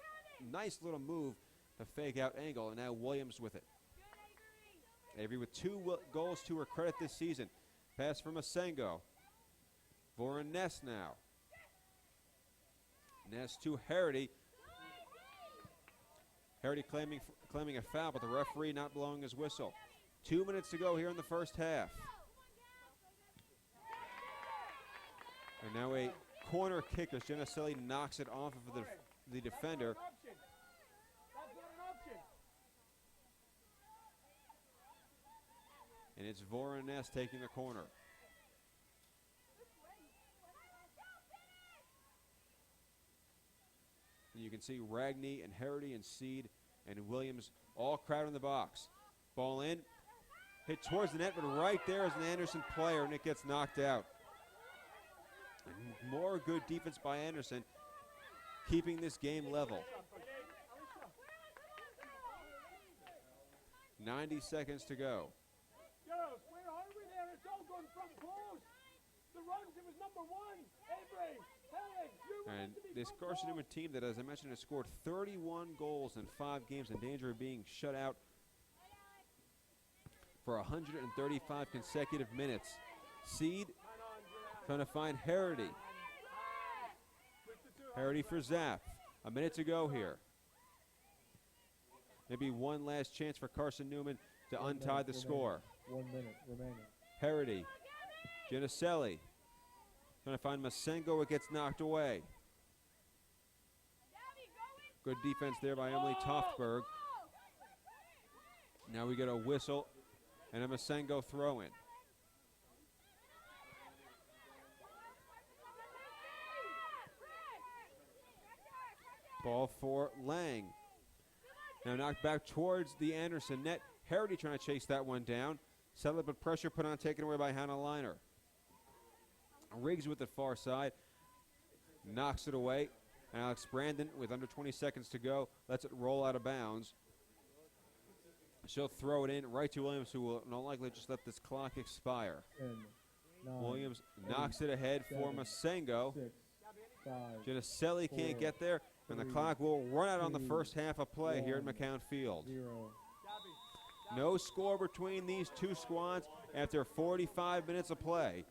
nice little move to fake out Angle, and now Williams with it. Avery with 2 goals to her credit this season. Pass from Masengo. Voren Ness now. Ness to Harity. Harity claiming a foul, but the referee not blowing his whistle. 2 minutes to go here in the first half. And now a corner kick as Geneselli knocks it off of the defender. That's not an option. And it's Voren Ness taking the corner. And you can see Ragney and Harity and Seed and Williams all crowding the box. Ball in, hit towards the net, but right there is an Anderson player, and it gets knocked out. And more good defense by Anderson, keeping this game level. 90 seconds to go. Girls, where are we there? It's all gone from close. The runs, it was number 1. Avery, Helen, you And want to be this from Carson-Newman team that, as I mentioned, has scored 31 goals in 5 games, in danger of being shut out for 135 consecutive minutes. Seed trying to find Harity. Harity for Zapp. A minute to go here. Maybe one last chance for Carson-Newman to untie the score. 1 minute remaining. Harity. Geneselli. Trying to find Masengo. It gets knocked away. Good defense there by Emily Toftberg. Now we get a whistle and a Masengo throw in. Ball for Lang. Now knocked back towards the Anderson net. Harity trying to chase that one down. Settled, but pressure put on, taken away by Hannah Liner. Riggs with the far side. Knocks it away. And Alex Brandon, with under 20 seconds to go, lets it roll out of bounds. She'll throw it in right to Williams, who will not likely just let this clock expire. 10, 9, Williams 8, knocks it ahead for 7, Masengo. 6, 5. Geneselli can't 4, get there, and the 3, clock will run out on the 2, first half of play here at 1, McCown Field. 0. No score between these two squads after 45 minutes of play.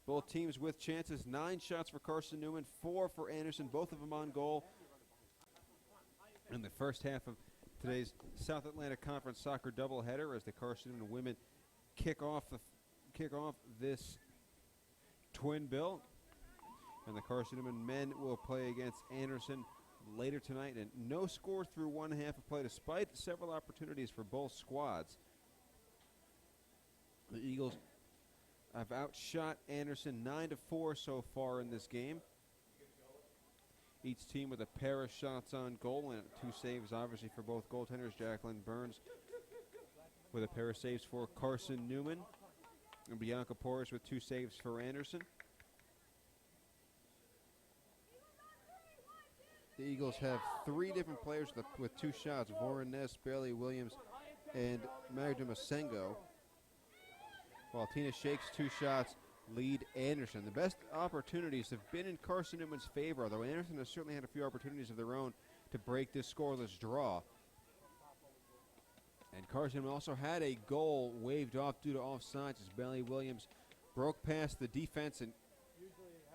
Both teams with chances. 9 shots for Carson-Newman, 4 for Anderson, both of them on goal. In the first half of today's South Atlantic Conference soccer doubleheader, as the Carson-Newman women kick off this twin bill, and the Carson-Newman men will play against Anderson later tonight. And no score through one half of play, despite several opportunities for both squads. The Eagles have outshot Anderson 9-4 so far in this game. Each team with a pair of shots on goal, and 2 saves obviously for both goaltenders. Jacqueline Burns with a pair of saves for Carson-Newman, and Bianca Porras with 2 saves for Anderson. The Eagles have 3 different players with 2 shots: Voren Ness, Bailey Williams, and Magda Masengo. While Tina Shake's 2 shots lead Anderson. The best opportunities have been in Carson-Newman's favor, although Anderson has certainly had a few opportunities of their own to break this scoreless draw. And Carson also had a goal waved off due to offsides as Bailey Williams broke past the defense and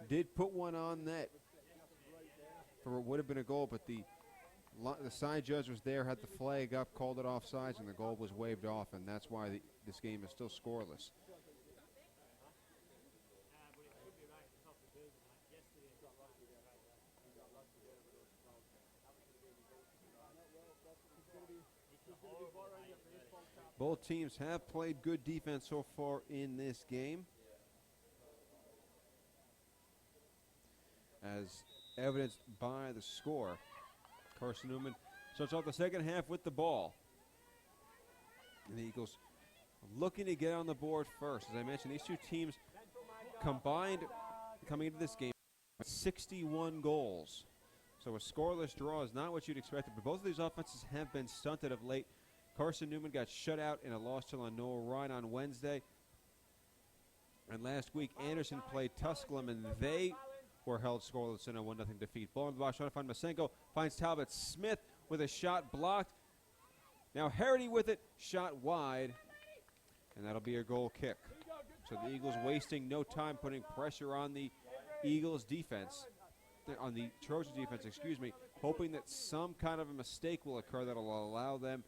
did put one on net for what would have been a goal, but the side judge was there, had the flag up, called it offsides, and the goal was waved off, and that's why this game is still scoreless. Both teams have played good defense so far in this game, as evidenced by the score. Carson-Newman starts off the second half with the ball. And the Eagles looking to get on the board first. As I mentioned, these two teams combined coming into this game 61 goals. So a scoreless draw is not what you'd expect, but both of these offenses have been stunted of late. Carson-Newman got shut out in a loss to Lenoir Rhine on Wednesday. And last week, Anderson played Tusculum, and they were held scoreless in a 1-0 defeat. Ball in the box, trying to find Masenko, finds Talbot Smith with a shot blocked. Now Harity with it, shot wide, and that'll be a goal kick. So the Eagles wasting no time putting pressure on the Eagles defense, on the Trojans defense, excuse me, hoping that some kind of a mistake will occur that will allow them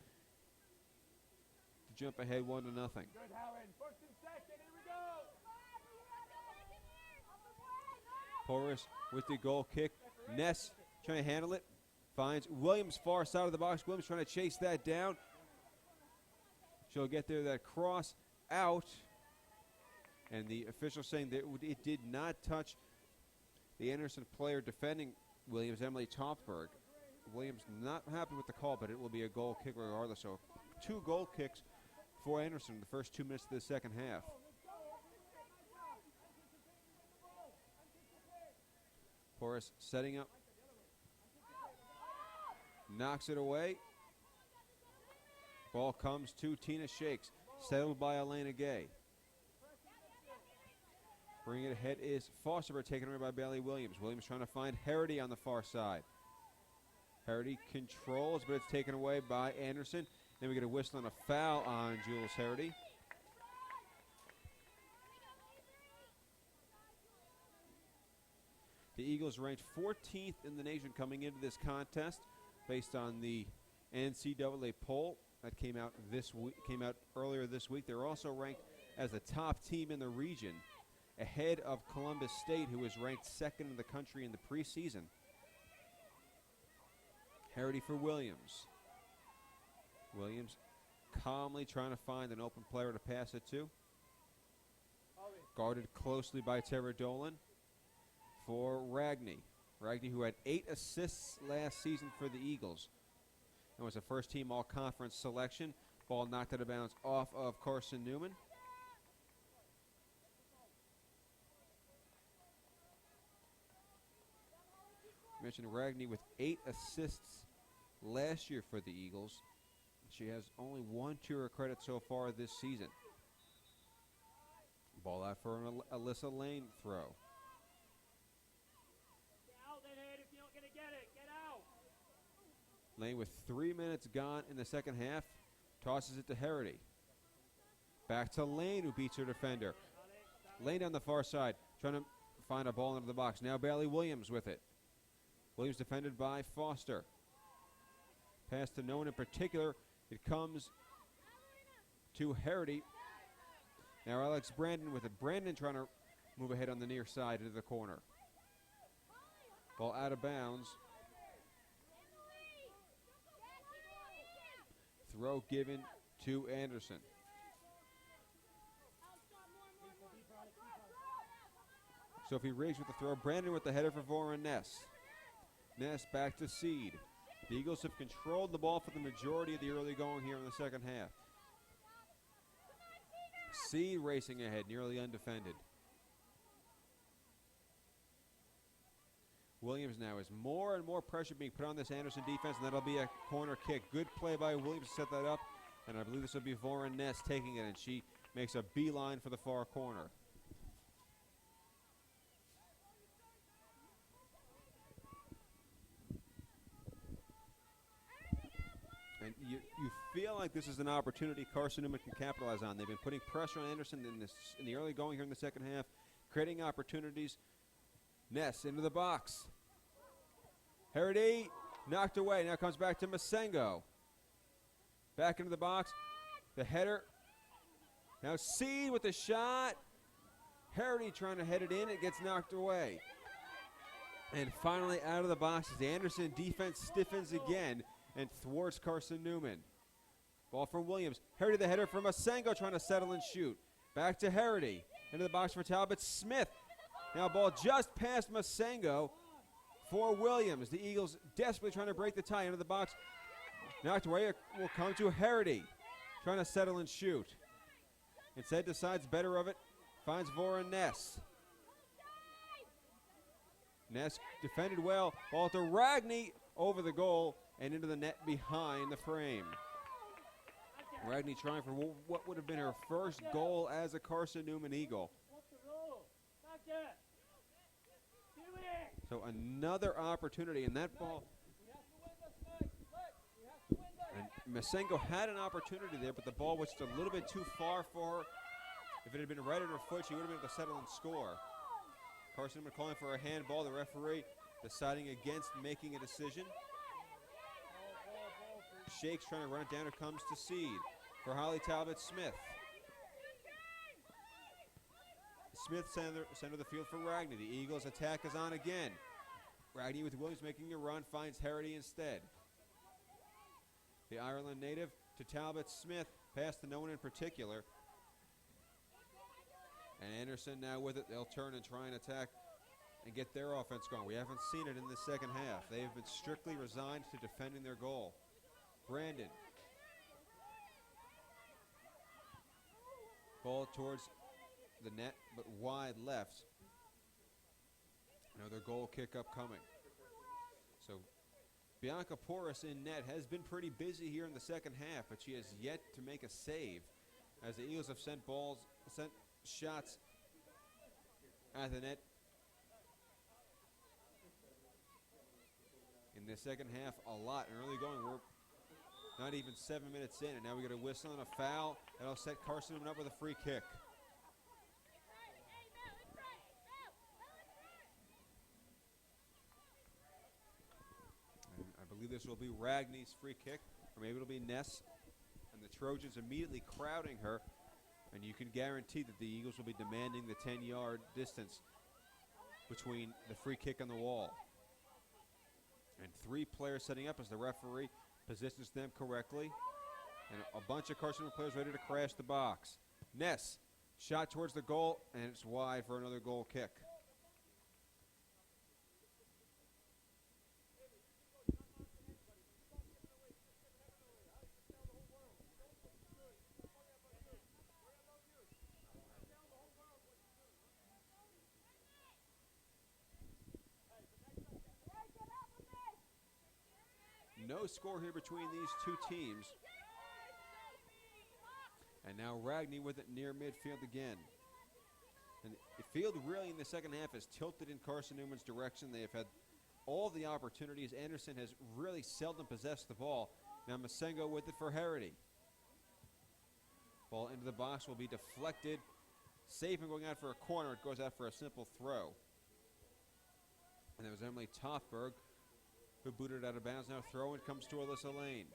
to jump ahead 1-0. Good, Howard. First and second, here we go. Porras with the goal kick. Ness trying to handle it. Finds Williams far side of the box. Williams trying to chase that down. She'll get there, that cross out. And the official saying that it did not touch the Anderson player defending Williams, Emily Toftberg. Williams not happy with the call, but it will be a goal kick regardless. So 2 goal kicks for Anderson in the first 2 minutes of the second half. Porras setting up. Knocks it away. Ball comes to Tina Shakes. Settled by Elena Gay. Bringing it ahead is Foster, taken away by Bailey Williams. Williams trying to find Harity on the far side. Harity controls, but it's taken away by Anderson. Then we get a whistle and a foul on Jules Harity. The Eagles ranked 14th in the nation coming into this contest based on the NCAA poll that came out earlier this week. They're also ranked as the top team in the region, ahead of Columbus State, who was ranked second in the country in the preseason. Harity for Williams. Williams calmly trying to find an open player to pass it to. Guarded closely by Tara Dolan for Ragney. Ragney, who had 8 assists last season for the Eagles and was a first-team all-conference selection. Ball knocked out of bounds off of Carson-Newman. I mentioned Ragney with 8 assists last year for the Eagles. She has only 1 to her credit so far this season. Ball out for an Alyssa Lane throw. Lane with 3 minutes gone in the second half. Tosses it to Harity. Back to Lane, who beats her defender. Lane on the far side, trying to find a ball into the box. Now Bailey Williams with it. Williams defended by Foster. Pass to no one in particular. It comes to Harity. Now Alex Brandon with it. Brandon trying to move ahead on the near side into the corner. Ball out of bounds. Throw given to Anderson. Sophie Riggs with the throw. Brandon with the header for Voren Ness. Ness back to Seed. The Eagles have controlled the ball for the majority of the early going here in the second half. Seed racing ahead, nearly undefended. Williams now is more and more pressure being put on this Anderson defense, and that'll be a corner kick. Good play by Williams to set that up, and I believe this will be Voren Ness taking it, and she makes a beeline for the far corner. And you feel like this is an opportunity Carson-Newman can capitalize on. They've been putting pressure on Anderson in the early going here in the second half, creating opportunities. Ness into the box. Harity knocked away. Now comes back to Masengo. Back into the box. The header. Now Seed with the shot. Harity trying to head it in. It gets knocked away. And finally out of the box as the Anderson defense stiffens again and thwarts Carson-Newman. Ball from Williams. Harity the header from Masengo trying to settle and shoot. Back to Harity. Into the box for Talbot Smith. Now ball just past Masengo for Williams. The Eagles desperately trying to break the tie into the box. Knocked away. It will come to Harity. Trying to settle and shoot. Instead decides better of it. Finds Voran Ness. Ness defended well. Ball to Ragney over the goal and into the net behind the frame. Ragney trying for what would have been her first goal as a Carson-Newman Eagle. So another opportunity, and that ball. And Masengo had an opportunity there, but the ball was just a little bit too far for her. If it had been right at her foot, she would have been able to settle and score. Carson-Newman calling for a handball. The referee deciding against making a decision. Shakes trying to run it down. It comes to Seed for Holly Talbot Smith. Smith center of the field for Ragney. The Eagles attack is on again. Ragney with Williams making a run, finds Harity instead. The Ireland native to Talbot Smith, past to no one in particular. And Anderson now with it. They'll turn and try and attack and get their offense going. We haven't seen it in the second half. They have been strictly resigned to defending their goal. Brandon. Ball towards the net, but wide left. Another goal kick up coming. So Bianca Porras in net has been pretty busy here in the second half, but she has yet to make a save as the Eagles have sent shots at the net. In the second half, a lot. And early going, we're not even 7 minutes in, and now we get a whistle and a foul. That'll set Carson-Newman up with a free kick. And I believe this will be Ragney's free kick, or maybe it'll be Ness. And the Trojans immediately crowding her. And you can guarantee that the Eagles will be demanding the 10-yard distance between the free kick and the wall. And 3 players setting up as the referee positions them correctly. And a bunch of Carson-Newman players ready to crash the box. Ness, shot towards the goal, and it's wide for another goal kick. No score here between these two teams. And now Ragney with it near midfield again. And the field really in the second half has tilted in Carson-Newman's direction. They have had all the opportunities. Anderson has really seldom possessed the ball. Now Masengo with it for Harity. Ball into the box will be deflected. Safe and going out for a corner. It goes out for a simple throw. And there was Emily Toffberg who booted it out of bounds. Now throw in comes to Alyssa Lane.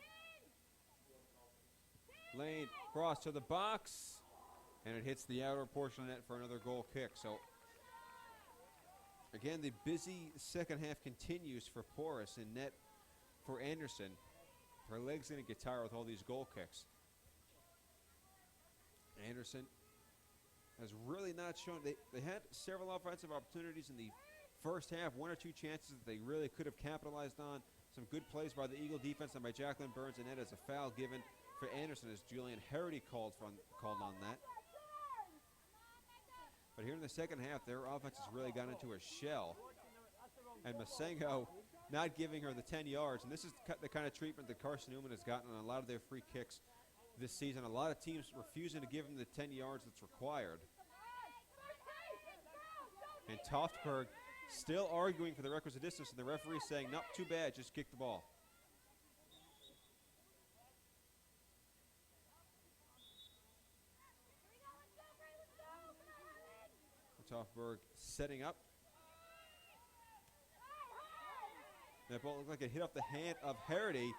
Lane cross to the box, and it hits the outer portion of the net for another goal kick. So again, the busy second half continues for Porras in net for Anderson. Her legs going to get tired with all these goal kicks. Anderson has really not shown. They had several offensive opportunities in the first half, 1 or 2 chances that they really could have capitalized on. Some good plays by the Eagle defense and by Jacqueline Burns, and that is a foul given for Anderson as Julian Harity called on that. But here in the second half, their offense has really gone into a shell. And Masengo not giving her the 10 yards. And this is the kind of treatment that Carson-Newman has gotten on a lot of their free kicks this season. A lot of teams refusing to give them the 10 yards that's required. And Toftberg still arguing for the requisite distance, and the referee saying, nope, too bad, just kick the ball. Toffberg setting up. That ball looked like it hit off the hand of Harity,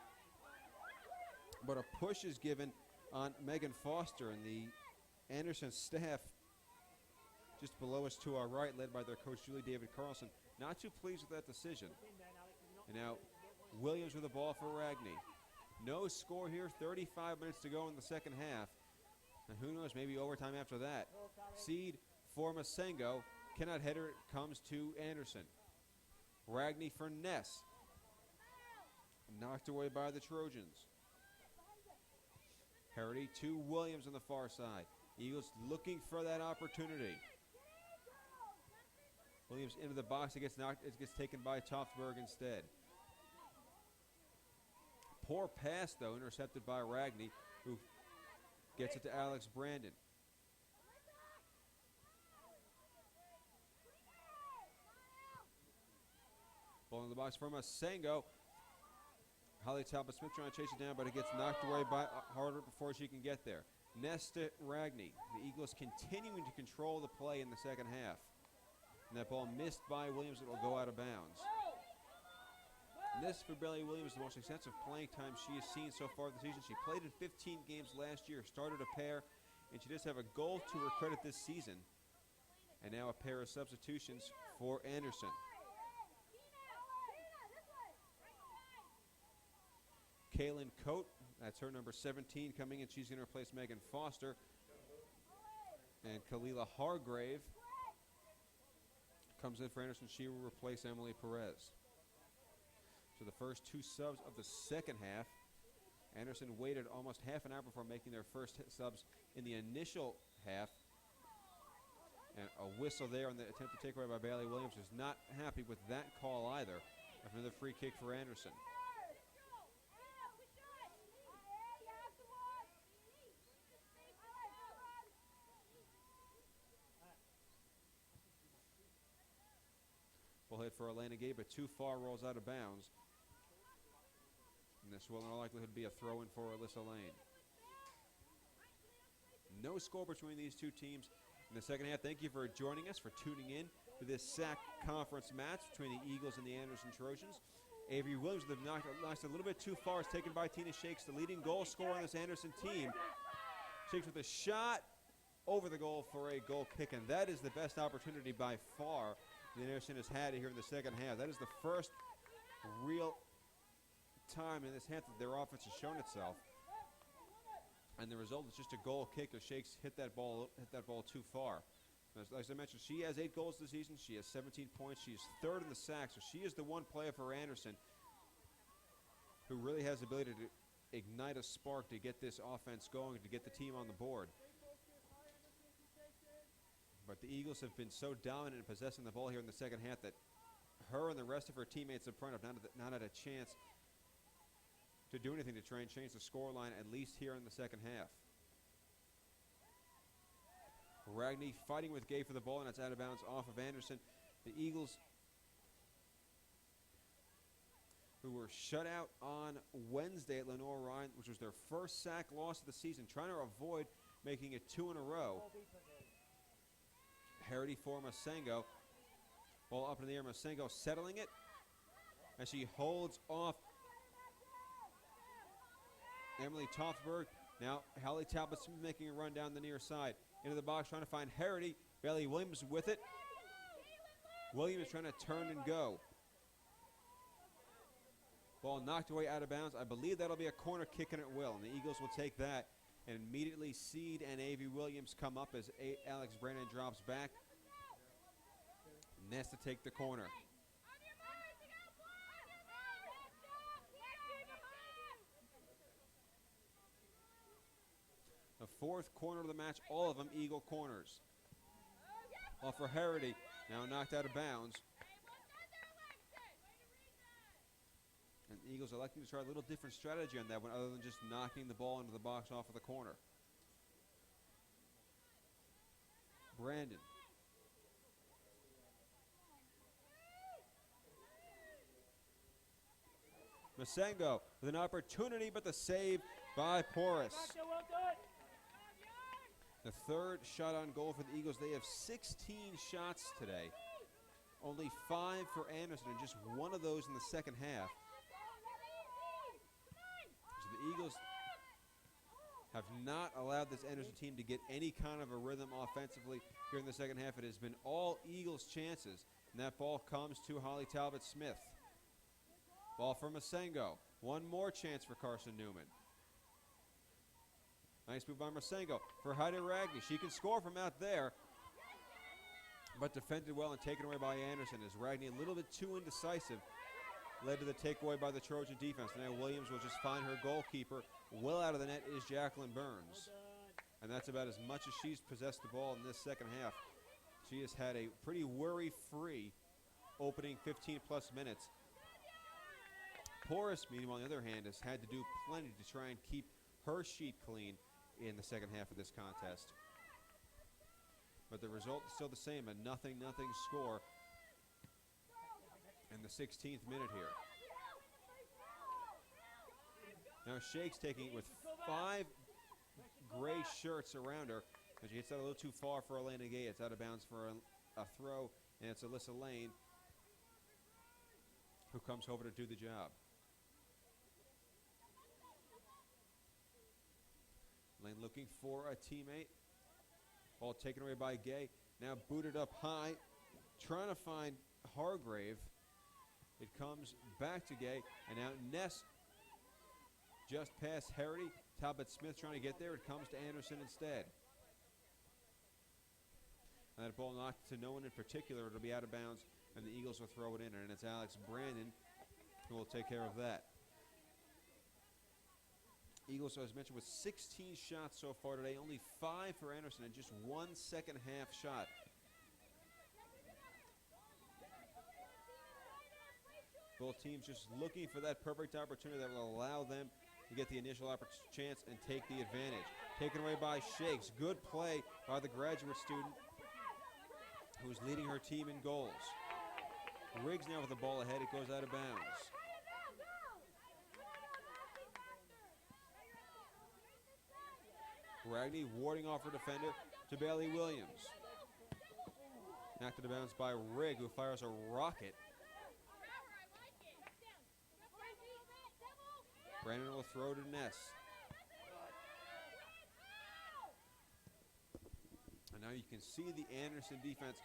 but a push is given on Megan Foster, and the Anderson staff just below us to our right, led by their coach Julie David Carlson, not too pleased with that decision. And now Williams with the ball for Ragney. No score here, 35 minutes to go in the second half. And who knows, maybe overtime after that. Seed for Masengo. Cannot header, it comes to Anderson. Ragney for Ness. Knocked away by the Trojans. Harity to Williams on the far side. Eagles looking for that opportunity. Williams into the box. It gets taken by Toftberg instead. Poor pass, though, intercepted by Ragney, who gets it to Alex Brandon. Ball in the box from Masengo. Holly Talbot-Smith trying to chase it down, but it gets knocked away by Harder before she can get there. Nesta Ragney. The Eagles continuing to control the play in the second half. And that ball missed by Williams. It will go out of bounds. This for Bailey Williams, the most extensive playing time she has seen so far this season. She played in 15 games last year, started a pair, and she does have a goal to her credit this season. And now a pair of substitutions for Anderson. Kaylin Coate, that's her number 17 coming in. She's going to replace Megan Foster. And Kalila Hargrave comes in for Anderson. She will replace Emily Perez. So the first two subs of the second half. Anderson waited almost half an hour before making their first subs in the initial half. And a whistle there on the attempt to take away by Bailey Williams. Is not happy with that call either. Another free kick for Anderson. Ball hit for Elena Gay, but too far, rolls out of bounds. And this will in all likelihood be a throw-in for Alyssa Lane. No score between these two teams in the second half. Thank you for joining us, for tuning in to this SAC conference match between the Eagles and the Anderson Trojans. Avery Williams with the knocked a little bit too far. It's taken by Tina Shakes, the leading goal scorer on this Anderson team. Shakes with a shot over the goal for a goal kick, and that is the best opportunity by far that Anderson has had here in the second half. That is the first real time in this half that their offense has shown itself. And the result is just a goal kick as Shakes hit that ball too far. As I mentioned, she has 8 goals this season. She has 17 points. She is third in the sack, so she is the one player for Anderson who really has the ability to ignite a spark to get this offense going, to get the team on the board. But the Eagles have been so dominant in possessing the ball here in the second half that her and the rest of her teammates in front have not had a chance to do anything to try and change the scoreline, at least here in the second half. Ragney fighting with Gay for the ball, and it's out of bounds off of Anderson. The Eagles, who were shut out on Wednesday at Lenore Ryan, which was their first sack loss of the season, trying to avoid making it 2 in a row. Harity for Masengo. Ball up in the air. Masengo settling it as she holds off Emily Toftberg. Now Hallie Talbot-Smith making a run down the near side. Into the box trying to find Harity. Bailey Williams with it. Williams trying to turn and go. Ball knocked away out of bounds. I believe that'll be a corner kick, and it will. And the Eagles will take that. And immediately Seed and A.V. Williams come up as Alex Brandon drops back. Ness to take the corner. The fourth corner of the match, all of them Eagle corners. Off for Harity, now knocked out of bounds. And the Eagles electing to try a little different strategy on that one other than just knocking the ball into the box off of the corner. Brandon. Masengo with an opportunity, but the save by Porras. The third shot on goal for the Eagles. They have 16 shots today. Only 5 for Anderson, and just one of those in the second half. So the Eagles have not allowed this Anderson team to get any kind of a rhythm offensively here in the second half. It has been all Eagles chances, and that ball comes to Holly Talbot-Smith. Ball for Masengo. One more chance for Carson-Newman. Nice move by Masengo for Heidi Ragney. She can score from out there, but defended well and taken away by Anderson as Ragney, a little bit too indecisive, led to the takeaway by the Trojan defense. Now Williams will just find her goalkeeper. Well out of the net is Jacqueline Burns. And that's about as much as she's possessed the ball in this second half. She has had a pretty worry-free opening 15-plus minutes. Porras, meanwhile, on the other hand, has had to do plenty to try and keep her sheet clean in the second half of this contest. But the result is still the same, a 0-0 score in the 16th minute here. Now Shakes taking it with 5 gray shirts around her, and she hits that a little too far for Elena Gay. It's out of bounds for a throw, and it's Alyssa Lane who comes over to do the job. Lane looking for a teammate. Ball taken away by Gay. Now booted up high. Trying to find Hargrave. It comes back to Gay. And now Ness just past Harity. Talbot-Smith trying to get there. It comes to Anderson instead. And that ball knocked to no one in particular. It'll be out of bounds. And the Eagles will throw it in. And it's Alex Brandon who will take care of that. Eagles, as mentioned, with 16 shots so far today, only 5 for Anderson and just 1 second half shot. Both teams just looking for that perfect opportunity that will allow them to get the initial chance and take the advantage. Taken away by Shakes. Good play by the graduate student who's leading her team in goals. Riggs now with the ball ahead. It goes out of bounds. Ragney warding off her defender to Bailey Williams. Knocked out of bounds by Rigg, who fires a rocket. Brandon will throw to Ness. And now you can see the Anderson defense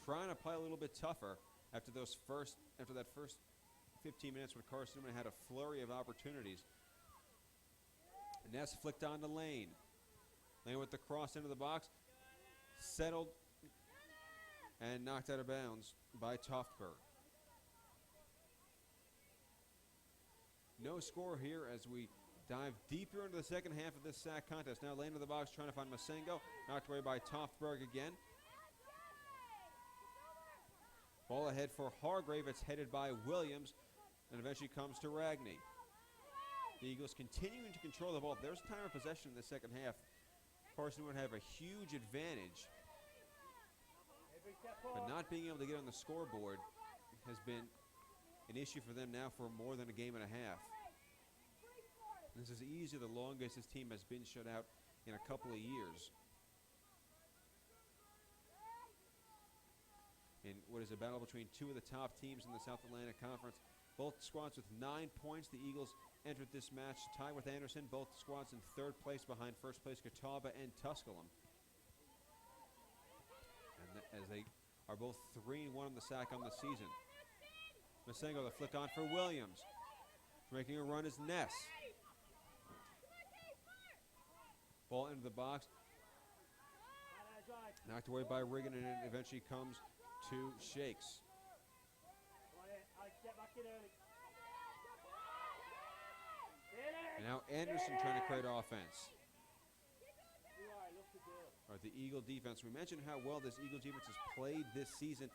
trying to play a little bit tougher after that first 15 minutes when Carson-Newman had a flurry of opportunities. Ness flicked on to Lane. Lane with the cross into the box, settled and knocked out of bounds by Toftberg. No score here as we dive deeper into the second half of this sack contest. Now Lane in the box trying to find Masengo, knocked away by Toftberg again. Ball ahead for Hargrave. It's headed by Williams and eventually comes to Ragney. The Eagles continuing to control the ball. If there's time of possession in the second half, Carson would have a huge advantage, but not being able to get on the scoreboard has been an issue for them now for more than a game and a half. This is easily the longest this team has been shut out in a couple of years. In what is a battle between two of the top teams in the South Atlantic Conference. Both squads with 9 points. The Eagles entered this match tied with Anderson. Both squads in third place behind first place Catawba and Tusculum. And as they are both 3-1 on the sack on the season. Masengo, the flick on for Williams. Making a run is Ness. Ball into the box. Knocked away by Riggin, and it eventually comes to Shakes. And now Anderson trying to create offense. All right, the Eagle defense. We mentioned how well this Eagle defense has played this season.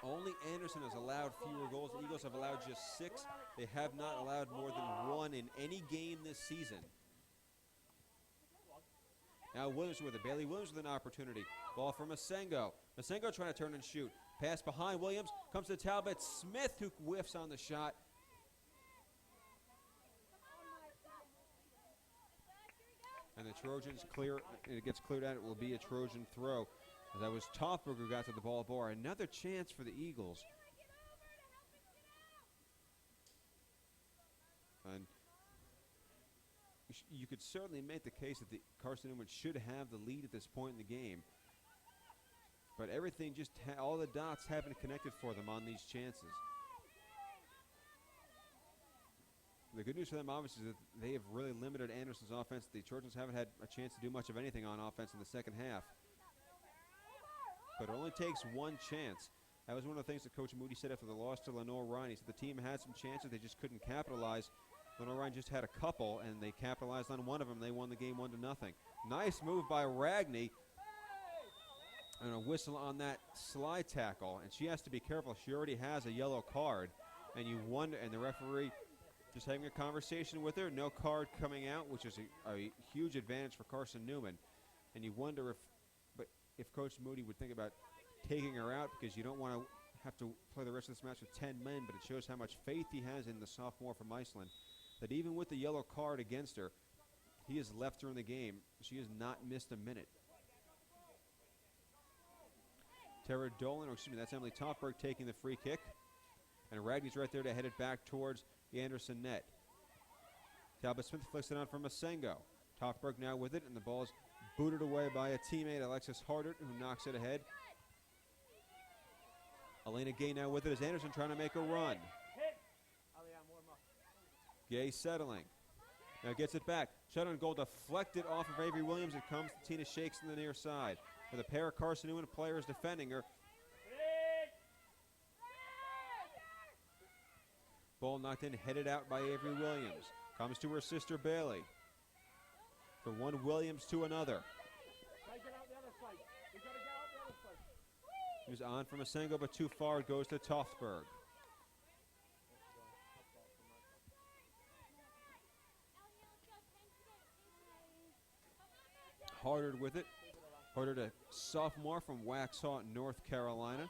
Only Anderson has allowed fewer goals. The Eagles have allowed just 6. They have not allowed more than 1 in any game this season. Now Williams with it. Bailey Williams with an opportunity. Ball for Masengo. Masengo trying to turn and shoot. Pass behind Williams. Comes to Talbot-Smith, who whiffs on the shot. And the Trojans clear, and it gets cleared out. It will be a Trojan throw. As that was Toffberg who got to the ball bar. Another chance for the Eagles. And you could certainly make the case that the Carson-Newman should have the lead at this point in the game. But everything just, all the dots haven't connected for them on these chances. The good news for them, obviously, is that they have really limited Anderson's offense. The Trojans haven't had a chance to do much of anything on offense in the second half. But it only takes one chance. That was one of the things that Coach Moody said after the loss to Lenore Ryan. He said the team had some chances, they just couldn't capitalize. Lenore Ryan just had a couple, and they capitalized on one of them. They won the game 1-0. Nice move by Ragney. And a whistle on that slide tackle. And she has to be careful. She already has a yellow card. And you wonder, and the referee just having a conversation with her. No card coming out, which is a huge advantage for Carson-Newman. And you wonder if Coach Moody would think about taking her out, because you don't want to have to play the rest of this match with 10 men, but it shows how much faith he has in the sophomore from Iceland, that even with the yellow card against her, he has left her in the game. She has not missed a minute. Tara Dolan, that's Emily Toffberg taking the free kick. And Ragney's right there to head it back towards the Anderson net. Talbot Smith flicks it on from Masengo. Toffberg now with it, and the ball's booted away by a teammate, Alexis Hardert, who knocks it ahead. Elena Gay now with it as Anderson trying to make a run. Gay settling. Now gets it back. Shot on goal deflected off of Avery Williams. It comes to Tina Shakes on the near side. With a pair of Carson-Newman players defending her. Ball knocked in, headed out by Avery Williams. Comes to her sister Bailey. From one Williams to another. He was on from Masengo, but too far. It goes to Toffberg. Hardert with it. Hardert, a sophomore from Waxhaw, North Carolina.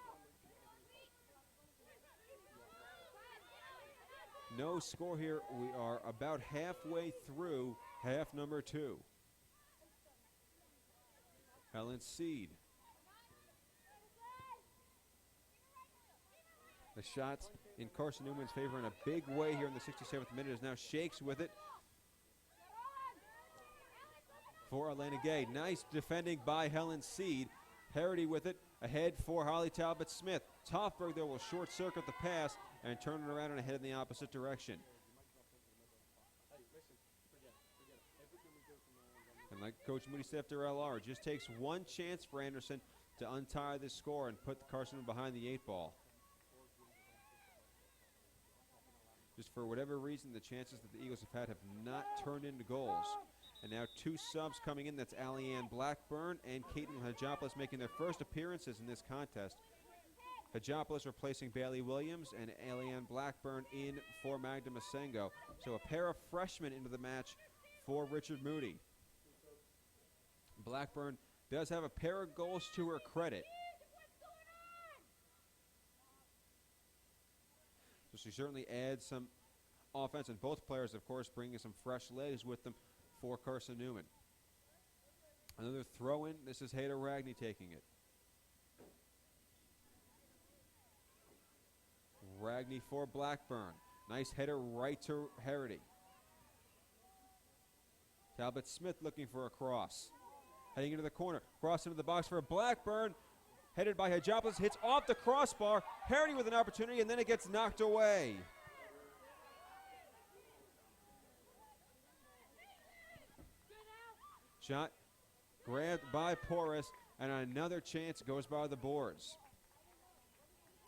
No score here. We are about halfway through half number 2. Helen Seed. The shots in Carson-Newman's favor in a big way here in the 67th minute as now Shakes with it for Elena Gay. Nice defending by Helen Seed. Harity with it ahead for Holly Talbot Smith. Toffberg, though, will short circuit the pass and turn it around and head in the opposite direction. And like Coach Moody said after LR, it just takes one chance for Anderson to untie this score and put Carson behind the 8 ball. Just for whatever reason, the chances that the Eagles have had not turned into goals. And now 2 subs coming in. That's Allie-Ann Blackburn and Caitlin Hajopoulos making their first appearances in this contest. Hajopoulos replacing Bailey Williams and Allie-Ann Blackburn in for Magda Masengo. So a pair of freshmen into the match for Richard Moody. Blackburn does have a pair of goals to her credit. So she certainly adds some offense, and both players, of course, bringing some fresh legs with them for Carson-Newman. Another throw-in. This is Hayda Ragney taking it. Ragney for Blackburn. Nice header right to Harity. Talbot Smith looking for a cross. Heading into the corner. Cross into the box for Blackburn. Headed by Hajopoulos. Hits off the crossbar. Harity with an opportunity, and then it gets knocked away. Shot grabbed by Porras, and another chance goes by the boards.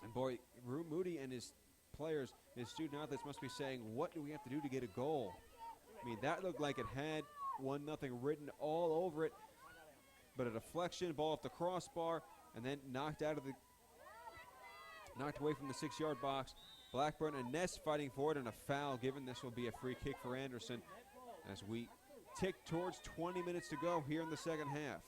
And boy, Moody and his players, his student athletes must be saying, what do we have to do to get a goal? I mean, that looked like it had 1-0 written all over it, but a deflection, ball off the crossbar, and then knocked away from the 6-yard box. Blackburn and Ness fighting for it, and a foul given. This will be a free kick for Anderson as we tick towards 20 minutes to go here in the second half.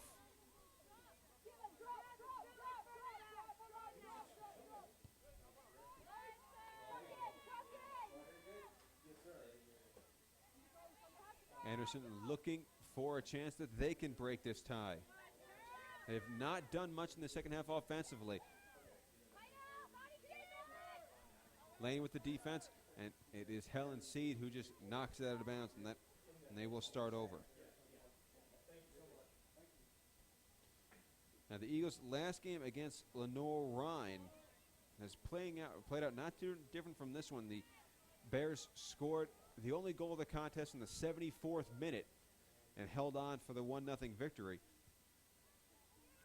Anderson looking for a chance that they can break this tie. They've not done much in the second half offensively. Lane with the defense, and it is Helen Seed who just knocks it out of bounds, and they will start over. Now the Eagles' last game against Lenore Rhine has played out not too different from this one. The Bears scored the only goal of the contest in the 74th minute and held on for the 1-0 victory.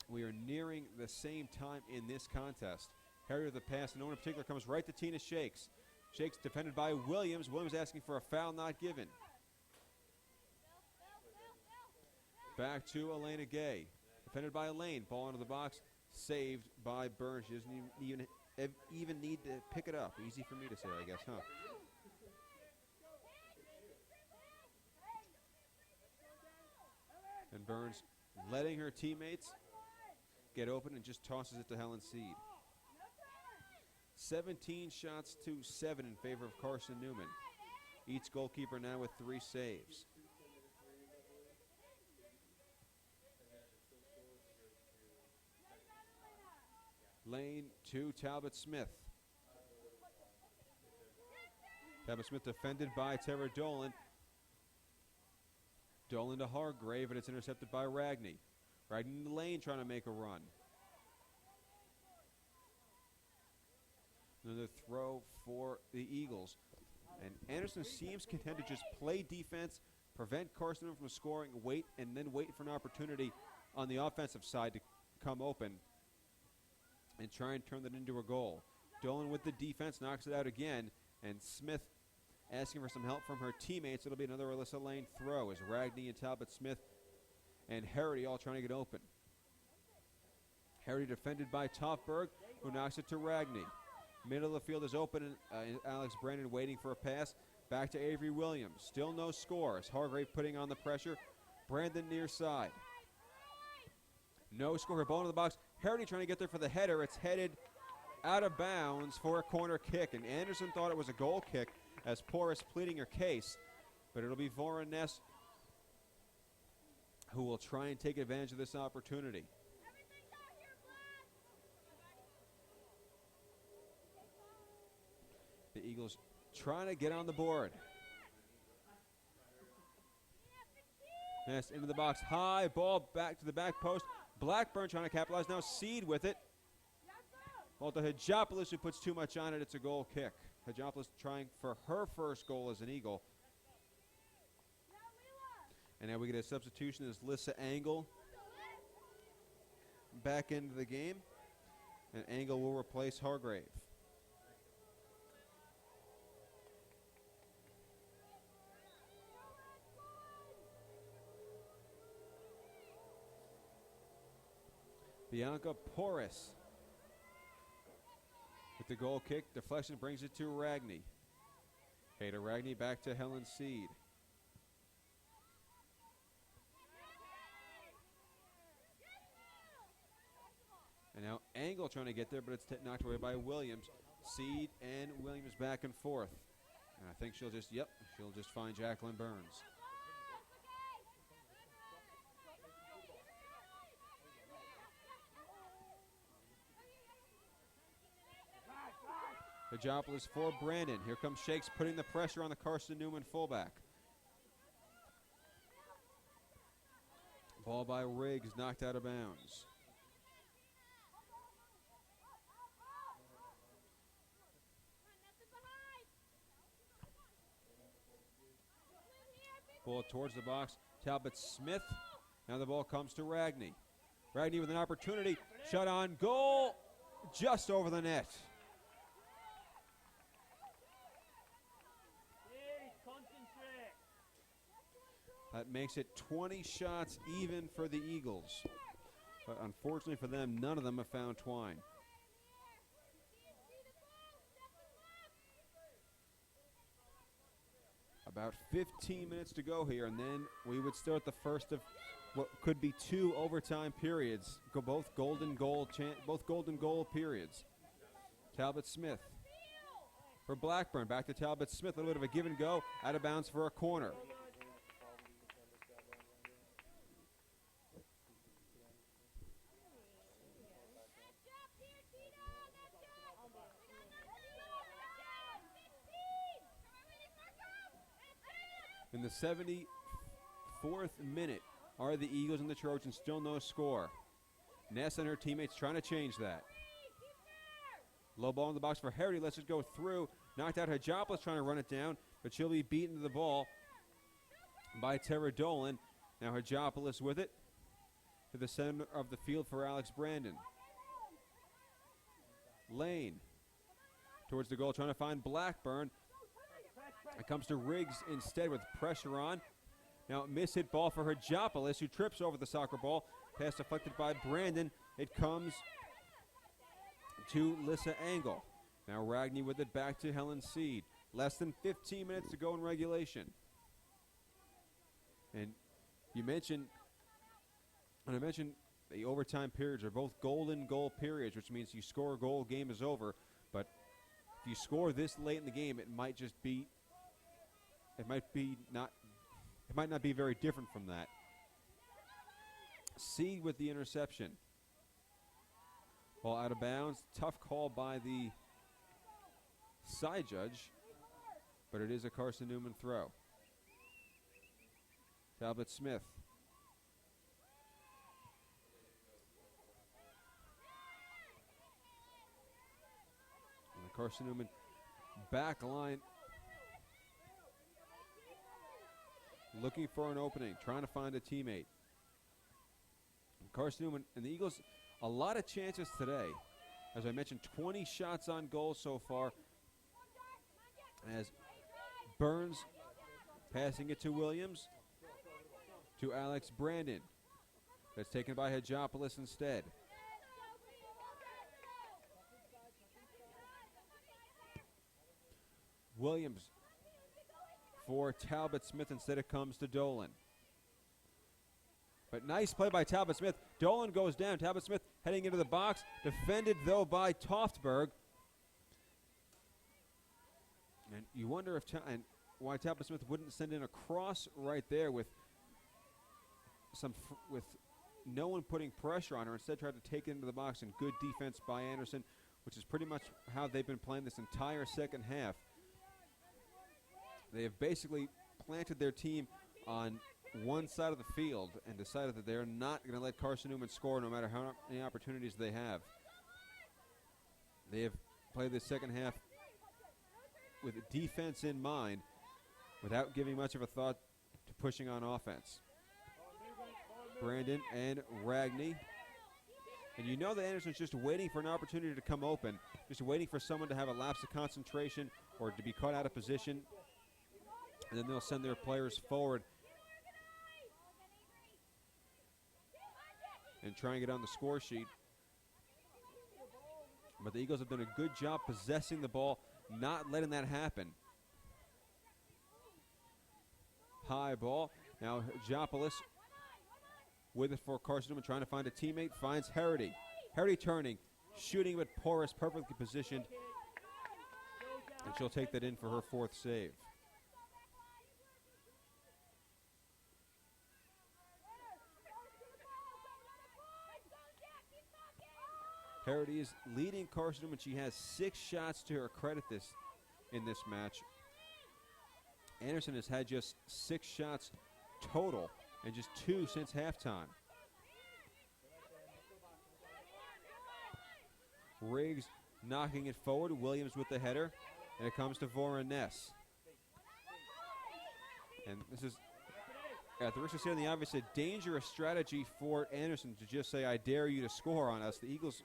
We are nearing the same time in this contest. Harry with the pass, and no one in particular comes right to Tina Shakes. Shakes defended by Williams. Williams asking for a foul not given. Back to Elena Gay. Defended by Elaine. Ball into the box. Saved by Burns. She doesn't even need to pick it up. Easy for me to say, I guess, huh? And Burns letting her teammates get open and just tosses it to Helen Seed. 17 shots to 7 in favor of Carson-Newman. Each goalkeeper now with 3 saves. Lane to Talbot Smith. Talbot Smith defended by Tara Dolan. Dolan to Hargrave, and it's intercepted by Ragney. Ragney in the lane trying to make a run. Another throw for the Eagles. And Anderson seems content to just play defense, prevent Carson from scoring, wait for an opportunity on the offensive side to come open and try and turn that into a goal. Dolan with the defense knocks it out again, and Smith asking for some help from her teammates. It'll be another Alyssa Lane throw as Ragney and Talbot Smith and Harity all trying to get open. Harity defended by Toffberg, who knocks it to Ragney. Middle of the field is open, and Alex Brandon waiting for a pass. Back to Avery Williams. Still no score as Hargrave putting on the pressure. Brandon near side. No score. Ball into the box. Harity trying to get there for the header. It's headed out of bounds for a corner kick, and Anderson thought it was a goal kick as Porras pleading her case, but it'll be Voroness who will try and take advantage of this opportunity. The Eagles trying to get on the board. Pass into the box. High ball back to the back post. Blackburn trying to capitalize. Now Seed with it. Ball to Hajopoulos, who puts too much on it. It's a goal kick. Hajopoulos trying for her first goal as an Eagle. And now we get a substitution as Lissa Angle back into the game. And Angle will replace Hargrave. Bianca Porras with the goal kick. Deflection brings it to Ragney. Hayda Ragney back to Helen Seed. And now Angle trying to get there, but it's knocked away by Williams. Seed and Williams back and forth. And I think she'll just find Jacqueline Burns. Hajopoulos for Brandon. Here comes Shakes putting the pressure on the Carson-Newman fullback. Ball by Riggs, knocked out of bounds. Ball towards the box. Talbot Smith. Now the ball comes to Ragney. Ragney with an opportunity. Shot on goal. Just over the net. That makes it 20 shots even for the Eagles. But unfortunately for them, none of them have found twine. About 15 minutes to go here, and then we would start the first of what could be 2 overtime periods. Both golden goal periods. Talbot Smith for Blackburn. Back to Talbot Smith. A little bit of a give and go. Out of bounds for a corner. the 74th minute, are the Eagles and the Trojans still no score. Ness and her teammates trying to change that. Low ball in the box for Harry. Lets it go through. Knocked out Hajopoulos trying to run it down, but she'll be beaten to the ball by Tara Dolan. Now Hajopoulos with it to the center of the field for Alex Brandon. Lane towards the goal, trying to find Blackburn. It comes to Riggs instead with pressure on. Now miss-hit ball for Hajopoulos, who trips over the soccer ball. Pass deflected by Brandon. It comes to Lissa Angle. Now Ragney with it back to Helen Seed. Less than 15 minutes to go in regulation. And I mentioned the overtime periods are both golden goal periods, which means you score a goal, game is over. But if you score this late in the game, it might not be very different from that. Seed with the interception. Ball out of bounds. Tough call by the side judge, but it is a Carson-Newman throw. Talbot Smith. And the Carson-Newman back line looking for an opening, trying to find a teammate. Carson-Newman and the Eagles, a lot of chances today. As I mentioned, 20 shots on goal so far. As Burns passing it to Williams, to Alex Brandon. That's taken by Hajopoulos instead. Williams for Talbot Smith. Instead it comes to Dolan. But nice play by Talbot Smith. Dolan goes down. Talbot Smith heading into the box. Defended, though, by Toftberg. And you wonder if why Talbot Smith wouldn't send in a cross right there with with no one putting pressure on her. Instead, tried to take it into the box, and good defense by Anderson, which is pretty much how they've been playing this entire second half. They have basically planted their team on one side of the field and decided that they're not going to let Carson-Newman score no matter how many opportunities they have. They have played the second half with defense in mind without giving much of a thought to pushing on offense. Brandon and Ragney. And you know that Anderson's just waiting for an opportunity to come open, just waiting for someone to have a lapse of concentration or to be caught out of position. And then they'll send their players forward and try and get on the score sheet. But the Eagles have done a good job possessing the ball, not letting that happen. High ball. Now Hajopoulos with it for Carson-Newman, trying to find a teammate, finds Harity. Harity turning, shooting with Porras, perfectly positioned. And she'll take that in for her fourth save. Harity is leading Carson-Newman. She has 6 shots to her credit in this match. Anderson has had just 6 shots total and just 2 since halftime. Riggs knocking it forward. Williams with the header. And it comes to Voren Ness. And this is, at the risk of saying the obvious, a dangerous strategy for Anderson to just say, I dare you to score on us. The Eagles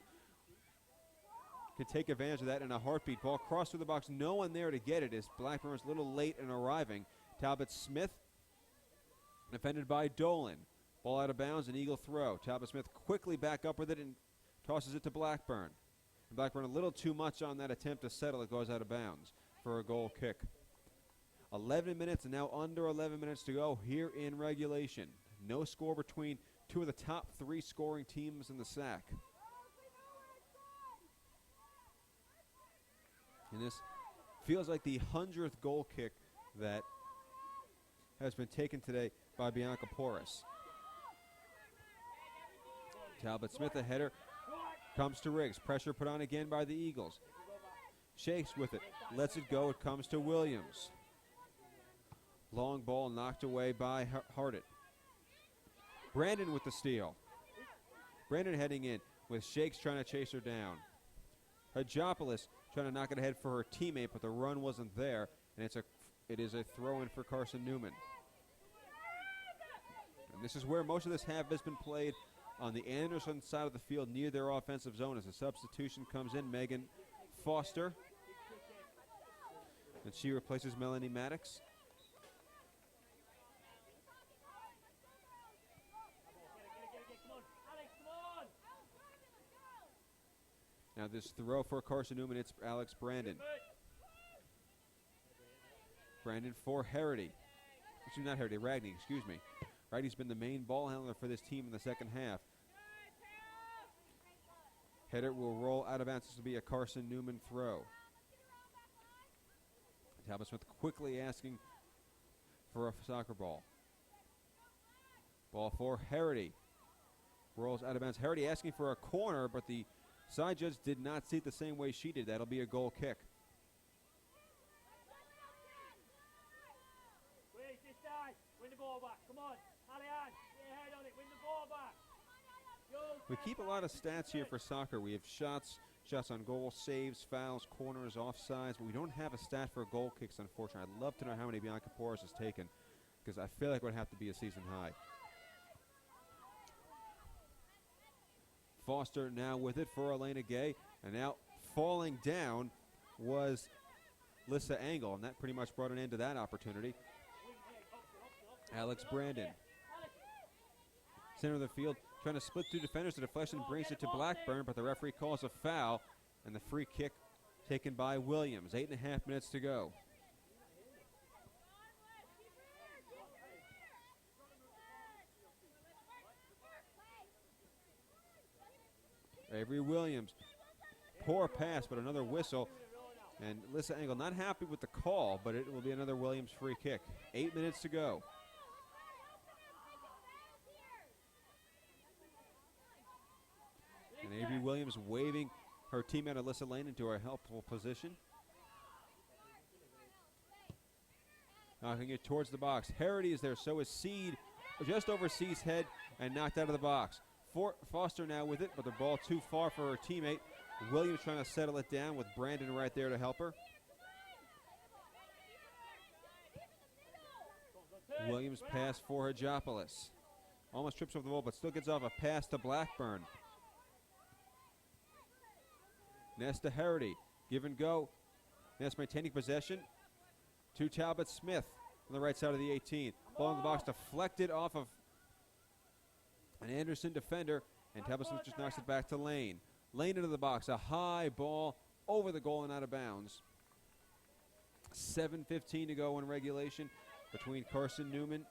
can take advantage of that in a heartbeat. Ball crossed through the box. No one there to get it as Blackburn's a little late in arriving. Talbot Smith defended by Dolan. Ball out of bounds, an Eagle throw. Talbot Smith quickly back up with it and tosses it to Blackburn. And Blackburn a little too much on that attempt to settle. It goes out of bounds for a goal kick. 11 minutes and now under 11 minutes to go here in regulation. No score between two of the top 3 scoring teams in the SAC. And this feels like the 100th goal kick that has been taken today by Bianca Porras. Talbot Smith, a header, comes to Riggs. Pressure put on again by the Eagles. Shakes with it, lets it go. It comes to Williams. Long ball knocked away by Hardit. Brandon with the steal. Brandon heading in with Shakes trying to chase her down. Hajopoulos trying to knock it ahead for her teammate, but the run wasn't there, and it is a throw-in for Carson-Newman. And this is where most of this half has been played, on the Anderson side of the field near their offensive zone. As a substitution comes in, Megan Foster, and she replaces Melanie Maddox. Now this throw for Carson-Newman, it's Alex Brandon. Brandon for Harity. Excuse me, not Harity, Ragney, excuse me. Raghney's been the main ball handler for this team in the second half. Header will roll out of bounds. This will be a Carson-Newman throw. Talbot Smith quickly asking for a soccer ball. Ball for Harity. Rolls out of bounds. Harity asking for a corner, but the side judge did not see it the same way she did. That'll be a goal kick. Wait, this side. Win the ball back. Come on. Alian, get your head on it. Win the ball back. We keep a lot of stats here for soccer. We have shots on goal, saves, fouls, corners, offsides, but we don't have a stat for goal kicks, unfortunately. I'd love to know how many Bianca Porras has taken, because I feel like it would have to be a season high. Foster now with it for Elena Gay, and now falling down was Lissa Engel, and that pretty much brought an end to that opportunity. Alex Brandon, center of the field, trying to split through defenders. The deflection brings it to Blackburn, but the referee calls a foul, and the free kick taken by Williams. 8.5 minutes to go. Avery Williams, poor pass, but another whistle. And Lissa Engel not happy with the call, but it will be another Williams free kick. 8 minutes to go. And Avery Williams waving her teammate Alyssa Lane into a helpful position. Knocking it towards the box. Harity is there, so is Seed, just over Seed's head and knocked out of the box. Foster now with it, but the ball too far for her teammate. Williams trying to settle it down with Brandon right there to help her. Williams pass for Hajopoulos. Almost trips over the ball, but still gets off a pass to Blackburn. Nesta Harity, give and go. Nesta maintaining possession to Talbot Smith on the right side of the 18. Ball in the box deflected off of an Anderson defender, and Talbot Smith just knocks it back to Lane. Lane into the box, a high ball over the goal and out of bounds. 7:15 to go in regulation between Carson-Newman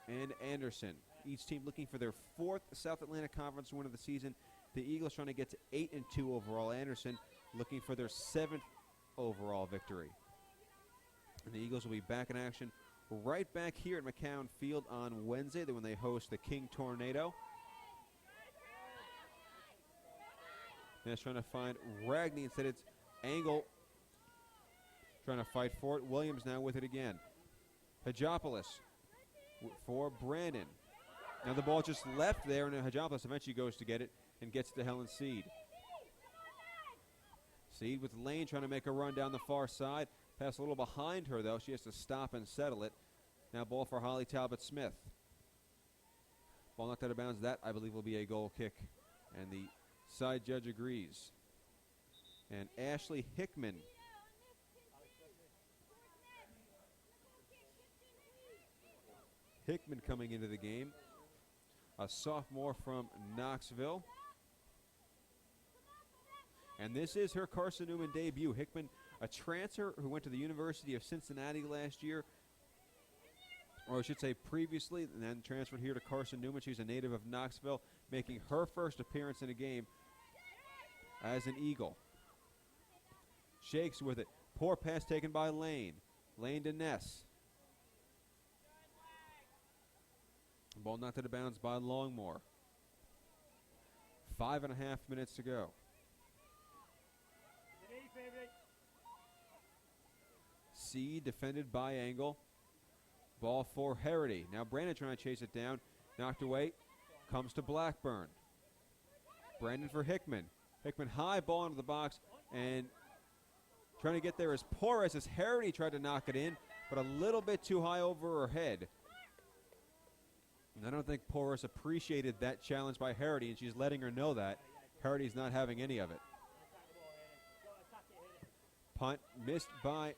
and Anderson. Each team looking for their 4th South Atlantic Conference win of the season. The Eagles trying to get to 8-2 overall. Anderson looking for their 7th overall victory. And the Eagles will be back in action right back here at McCown Field on Wednesday when they host the King Tornado. That's trying to find Ragney. Instead it's Engel trying to fight for it. Williams now with it again. Hajopoulos for Brandon. Now the ball just left there, and Hajopoulos eventually goes to get it and gets to Helen Seed. Seed with Lane trying to make a run down the far side. Pass a little behind her, though. She has to stop and settle it. Now ball for Holly Talbot Smith. Ball knocked out of bounds. That, I believe, will be a goal kick. And the side judge agrees. And Ashley Hickman. Hickman coming into the game. A sophomore from Knoxville. And this is her Carson-Newman debut. Hickman, a transfer who went to the University of Cincinnati last year, or I should say previously, and then transferred here to Carson-Newman. She's a native of Knoxville, making her first appearance in a game as an Eagle. Shakes with it. Poor pass taken by Lane. Lane to Ness. Ball knocked out of bounds by Longmore. 5.5 minutes to go. favorite. C defended by Engel. Ball for Harity. Now Brandon trying to chase it down. Knocked away. Comes to Blackburn. Brandon for Hickman. Hickman high ball into the box. And trying to get there is Porras as Harity tried to knock it in, but a little bit too high over her head. And I don't think Porras appreciated that challenge by Harity, and she's letting her know that. Harity's not having any of it. Punt missed by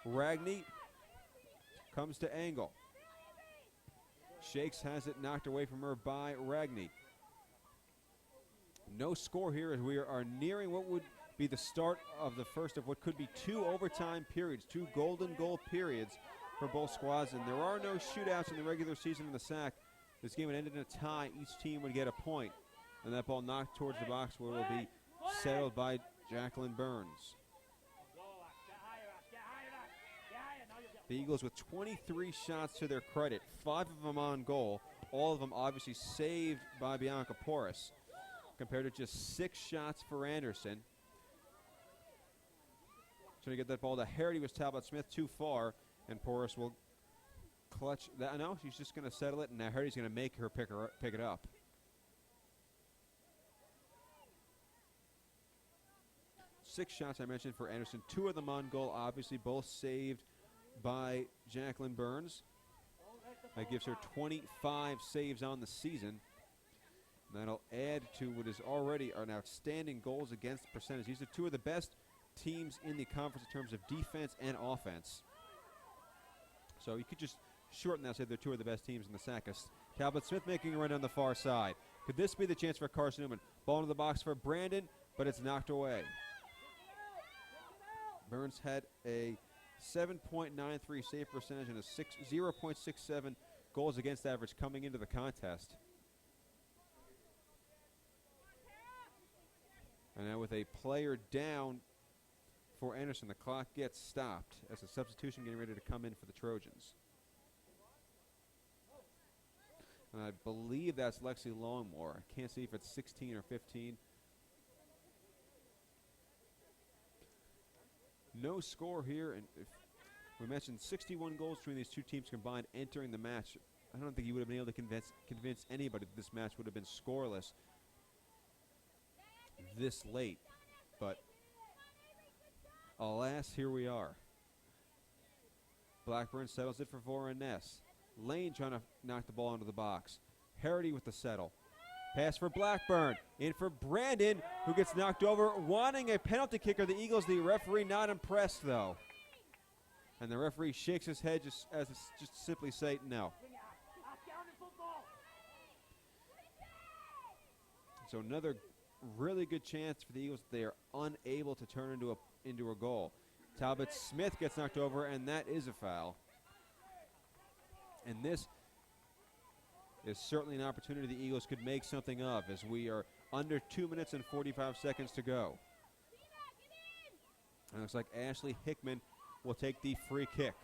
Ragney. Comes to Angle. Shakes has it knocked away from her by Ragney. No score here as we are nearing what would be the start of the first of what could be 2 overtime periods, 2 golden goal periods for both squads. And there are no shootouts in the regular season in the SAC. This game would end in a tie. Each team would get a point. And that ball knocked towards the box where it will be settled by Jacqueline Burns. The Eagles with 23 shots to their credit, 5 of them on goal, all of them obviously saved by Bianca Porras, compared to just 6 shots for Anderson. Trying to get that ball to Harity was Talbot Smith too far, and Porras will clutch that. No, she's just going to settle it, and now Harity's going to make her pick it up. Six shots I mentioned for Anderson, 2 of them on goal, obviously both saved by Jacqueline Burns. That gives her 25 saves on the season. And that'll add to what is already an outstanding goals against percentage. These are 2 of the best teams in the conference in terms of defense and offense. So you could just shorten that and say they're 2 of the best teams in the SAC. Talbot Smith making a run down the far side. Could this be the chance for Carson-Newman? Ball into the box for Brandon, but it's knocked away. Burns had a 7.93 save percentage and a 0.67 goals against average coming into the contest. And now with a player down for Anderson, the clock gets stopped as a substitution getting ready to come in for the Trojans. And I believe that's Lexi Longmore. I can't see if it's 16 or 15. No score here, and if we mentioned 61 goals between these 2 teams combined entering the match. I don't think you would have been able to convince anybody that this match would have been scoreless this late. But alas, here we are. Blackburn settles it for Voroness. Lane trying to knock the ball into the box. Harity with the settle. Pass for Blackburn. In for Brandon, who gets knocked over, wanting a penalty kicker. The Eagles, the referee, not impressed, though. And the referee shakes his head just simply say no. So another really good chance for the Eagles. They are unable to turn into a goal. Talbot Smith gets knocked over, and that is a foul. And this is certainly an opportunity the Eagles could make something of, as we are under 2 minutes and 45 seconds to go. And it looks like Ashley Hickman will take the free kick.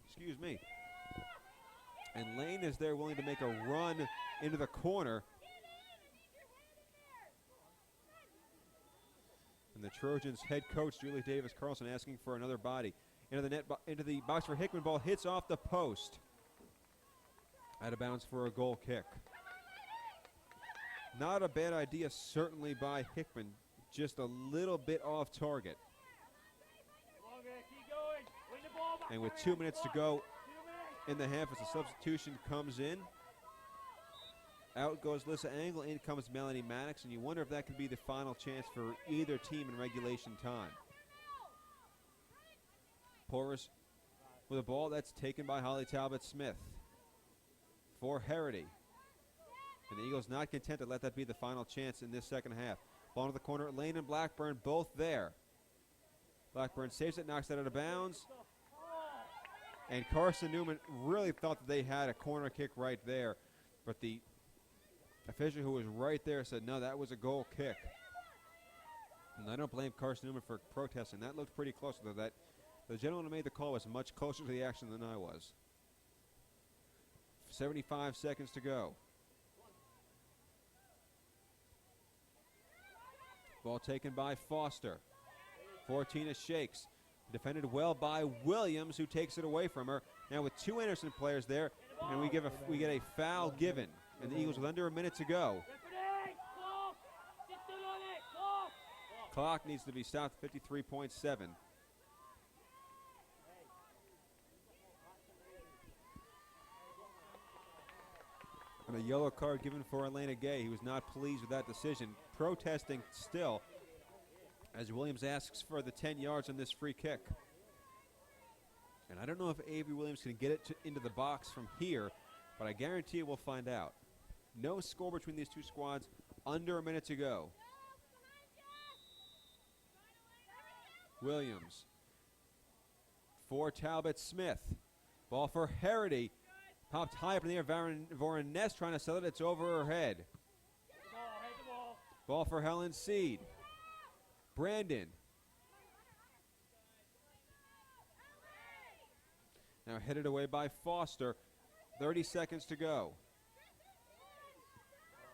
Excuse me. And Lane is there willing to make a run into the corner. And the Trojans head coach Julie Davis Carlson asking for another body. Into the net, into the box for Hickman. Ball hits off the post. Out of bounds for a goal kick. Not a bad idea, certainly by Hickman. Just a little bit off target. And with 2 minutes to go in the half, as the substitution comes in, out goes Lissa Angle, in comes Melanie Maddox, and you wonder if that could be the final chance for either team in regulation time. Porras with a ball that's taken by Holly Talbot Smith for Harity. And the Eagles not content to let that be the final chance in this second half. Ball to the corner, Lane and Blackburn both there. Blackburn saves it, knocks it out of bounds. And Carson-Newman really thought that they had a corner kick right there. But the official who was right there said, no, that was a goal kick. And I don't blame Carson-Newman for protesting. That looked pretty close to that. The gentleman who made the call was much closer to the action than I was. 75 seconds to go. Ball taken by Foster. 14 Shakes. Defended well by Williams, who takes it away from her. Now with 2 Anderson players there, and we get a foul given. And the Eagles with under a minute to go. Clock needs to be stopped at 53.7. And a yellow card given for Elena Gay. He was not pleased with that decision, protesting still as Williams asks for the 10 yards on this free kick. And I don't know if Avery Williams can get it into the box from here, but I guarantee we'll find out. No score between these two squads, under a minute to go. Williams for Talbot Smith. Ball for Harity. Popped high up in the air. Voroness trying to sell it. It's over her head. Ball for Helen Seed. Brandon. Now headed away by Foster. 30 seconds to go.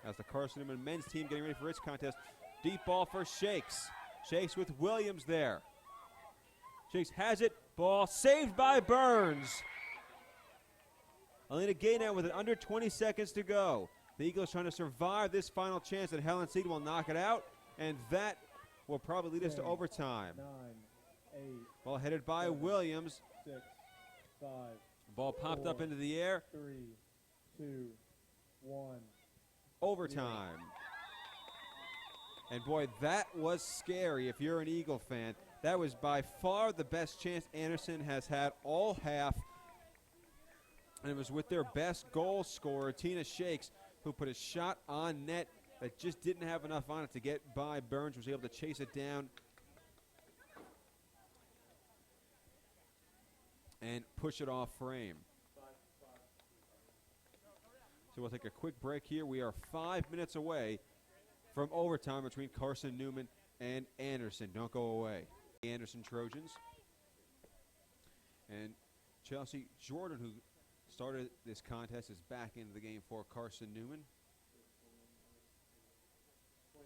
As the Carson-Newman men's team getting ready for its contest. Deep ball for Shakes. Shakes with Williams there. Shakes has it. Ball saved by Burns. Elena Gay now with it under 20 seconds to go. The Eagles trying to survive this final chance, and Helen Seed will knock it out, and that will probably lead us to overtime. 9, 8. Ball headed by 7, Williams. 6, 5. Ball popped 4, up into the air. 3, 2, 1. Overtime. And boy, that was scary if you're an Eagle fan. That was by far the best chance Anderson has had all half. And it was with their best goal scorer, Tina Shakes, who put a shot on net that just didn't have enough on it to get by. Burns was able to chase it down and push it off frame. So we'll take a quick break here. We are 5 minutes away from overtime between Carson-Newman and Anderson. Don't go away. The Anderson Trojans. And Chelsea Jordan, who started this contest, is back into the game for Carson-Newman.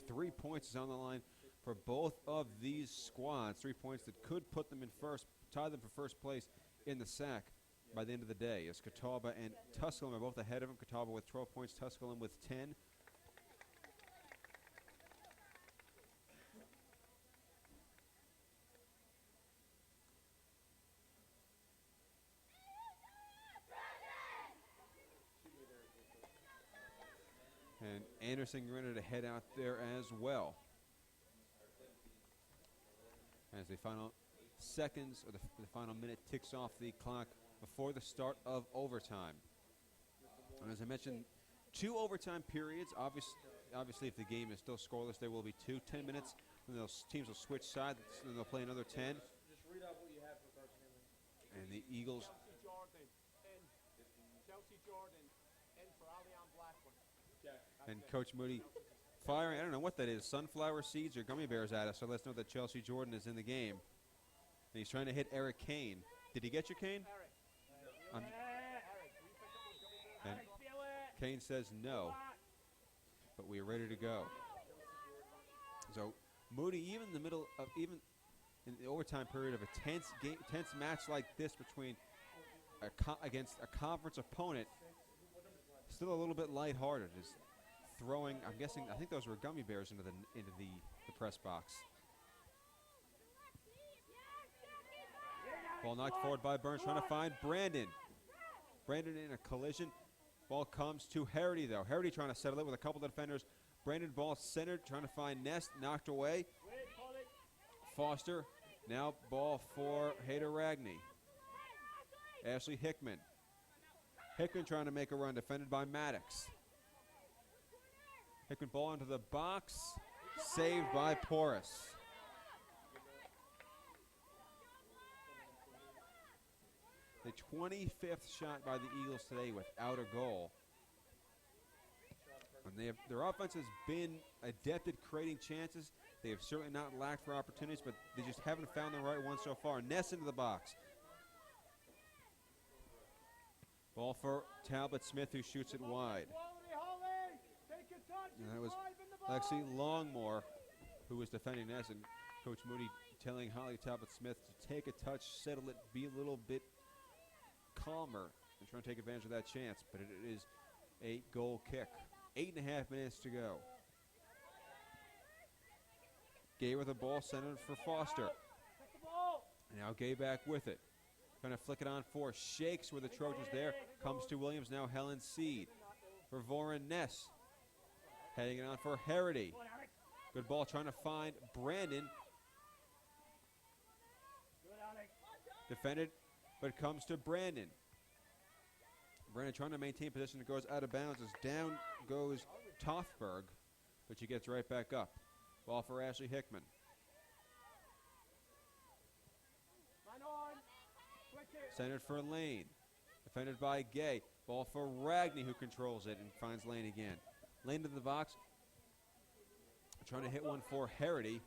3 points is on the line for both of these squads. 3 points that could put them in first, tie them for first place in the SAC by the end of the day, as Catawba and Tusculum are both ahead of them. Catawba with 12 points, Tusculum with 10. And Anderson ready to head out there as well. As the final seconds, or the final minute ticks off the clock before the start of overtime. And as I mentioned, 2 overtime periods. Obviously, if the game is still scoreless, there will be 2. 10 minutes, and those teams will switch sides, and they'll play another 10. Just read out what you have for Carson-Newman. And the Eagles. Chelsea Jordan, and for Allianz Blackburn. And Coach Moody firing, I don't know what that is, sunflower seeds or gummy bears at us, so let's know that Chelsea Jordan is in the game. And he's trying to hit Eric Kane. Did he get your Kane? And Kane says no, but we are ready to go. So Moody, even in the middle of, even in the overtime period of a tense match like this between against a conference opponent, still a little bit lighthearted. Is throwing, I'm guessing, I think those were gummy bears into the press box. Ball knocked forward by Burns, trying to find Brandon. Brandon in a collision. Ball comes to Harity, though. Harity trying to settle it with a couple of defenders. Brandon ball centered, trying to find Nest, knocked away. Foster, now ball for Hayder Ragney. Ashley Hickman. Hickman trying to make a run, defended by Maddox. Hickman ball into the box, saved by Porras. The 25th shot by the Eagles today without a goal. And their offense has been adept at creating chances. They have certainly not lacked for opportunities, but they just haven't found the right one so far. Ness into the box. Ball for Talbot Smith, who shoots it wide. And that was Lexi Longmore who was defending Ness, and Coach Moody telling Holly Talbot-Smith to take a touch, settle it, be a little bit calmer, and try to take advantage of that chance. But it is a goal kick. 8.5 minutes to go. Gay with the ball, sent it for Foster. Now Gay back with it. Trying to flick it on for Shakes where the Trojans there. Comes to Williams, now Helen Seed. For Voren Ness. Heading it on for Harity. Good ball trying to find Brandon. Defended, but comes to Brandon. Brandon trying to maintain position. It goes out of bounds as down goes Tothberg, but she gets right back up. Ball for Ashley Hickman. Centered for Lane. Defended by Gay. Ball for Ragney, who controls it and finds Lane again. Lane to the box. Trying to hit one for Harity.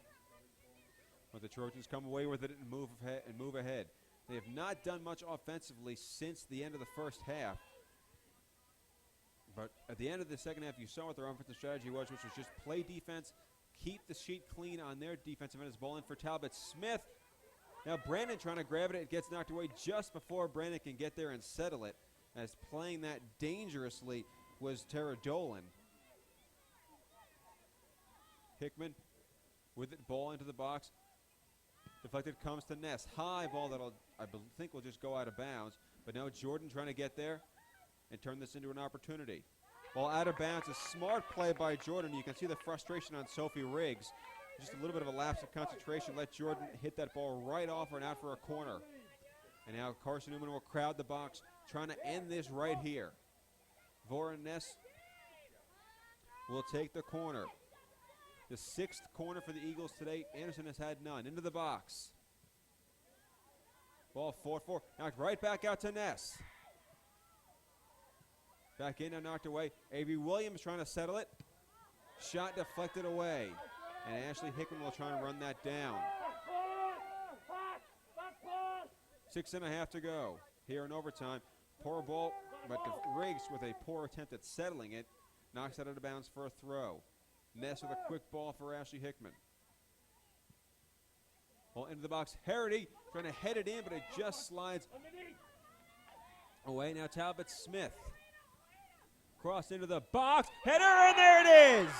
But the Trojans come away with it and move ahead. They have not done much offensively since the end of the first half. But at the end of the second half, you saw what their offensive strategy was, which was just play defense, keep the sheet clean on their defensive end. As ball in for Talbot-Smith. Now Brandon trying to grab it. It gets knocked away just before Brandon can get there and settle it. As playing that dangerously was Tara Dolan. Hickman with it, ball into the box. Deflected comes to Ness. High ball that I think will just go out of bounds. But now Jordan trying to get there and turn this into an opportunity. Ball out of bounds. A smart play by Jordan. You can see the frustration on Sophie Riggs. Just a little bit of a lapse of concentration. Let Jordan hit that ball right off and out for a corner. And now Carson-Newman will crowd the box, trying to end this right here. Voren Ness will take the corner. The 6th corner for the Eagles today. Anderson has had none. Into the box. Ball 4-4. Knocked right back out to Ness. Back in and knocked away. Avery Williams trying to settle it. Shot deflected away. And Ashley Hickman will try and run that down. 6.5 to go here in overtime. Poor ball, but Riggs with a poor attempt at settling it. Knocks it out of bounds for a throw. Ness with a quick ball for Ashley Hickman. Ball into the box. Harity trying to head it in, but it just slides away. Now Talbot-Smith. Cross into the box. Header, and there it is!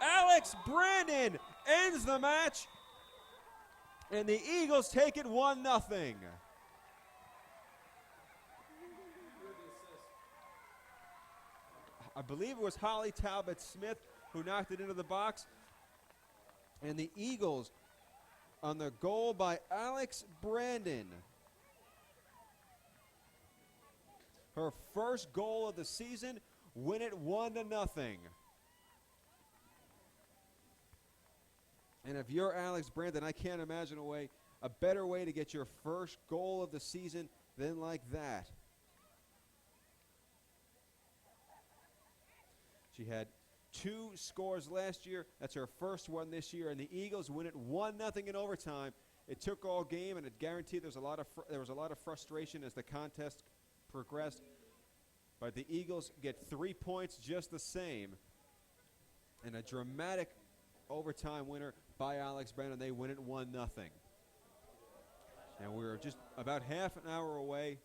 Alex Brandon ends the match, and the Eagles take it 1-0. I believe it was Holly Talbot-Smith who knocked it into the box. And the Eagles on the goal by Alex Brandon. Her first goal of the season, win it 1-0. And if you're Alex Brandon, I can't imagine a better way to get your first goal of the season than like that. She had 2 scores last year. That's her first one this year, and the Eagles win it 1-0 in overtime. It took all game, and it guaranteed there was a lot of frustration as the contest progressed. But the Eagles get 3 points just the same, and a dramatic overtime winner by Alex Brandon. They win it 1-0. And we're just about half an hour away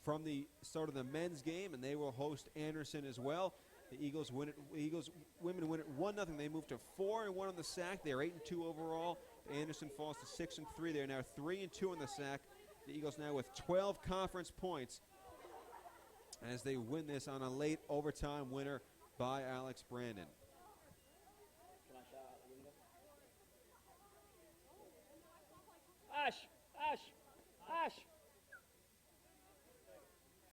from the start of the men's game, and they will host Anderson as well. The Eagles win it. Eagles women win it 1-0. They move to 4-1 on the sack. They are 8-2 overall. Anderson falls to 6-3. They are now 3-2 on the sack. The Eagles now with 12 conference points as they win this on a late overtime winner by Alex Brandon. Ash.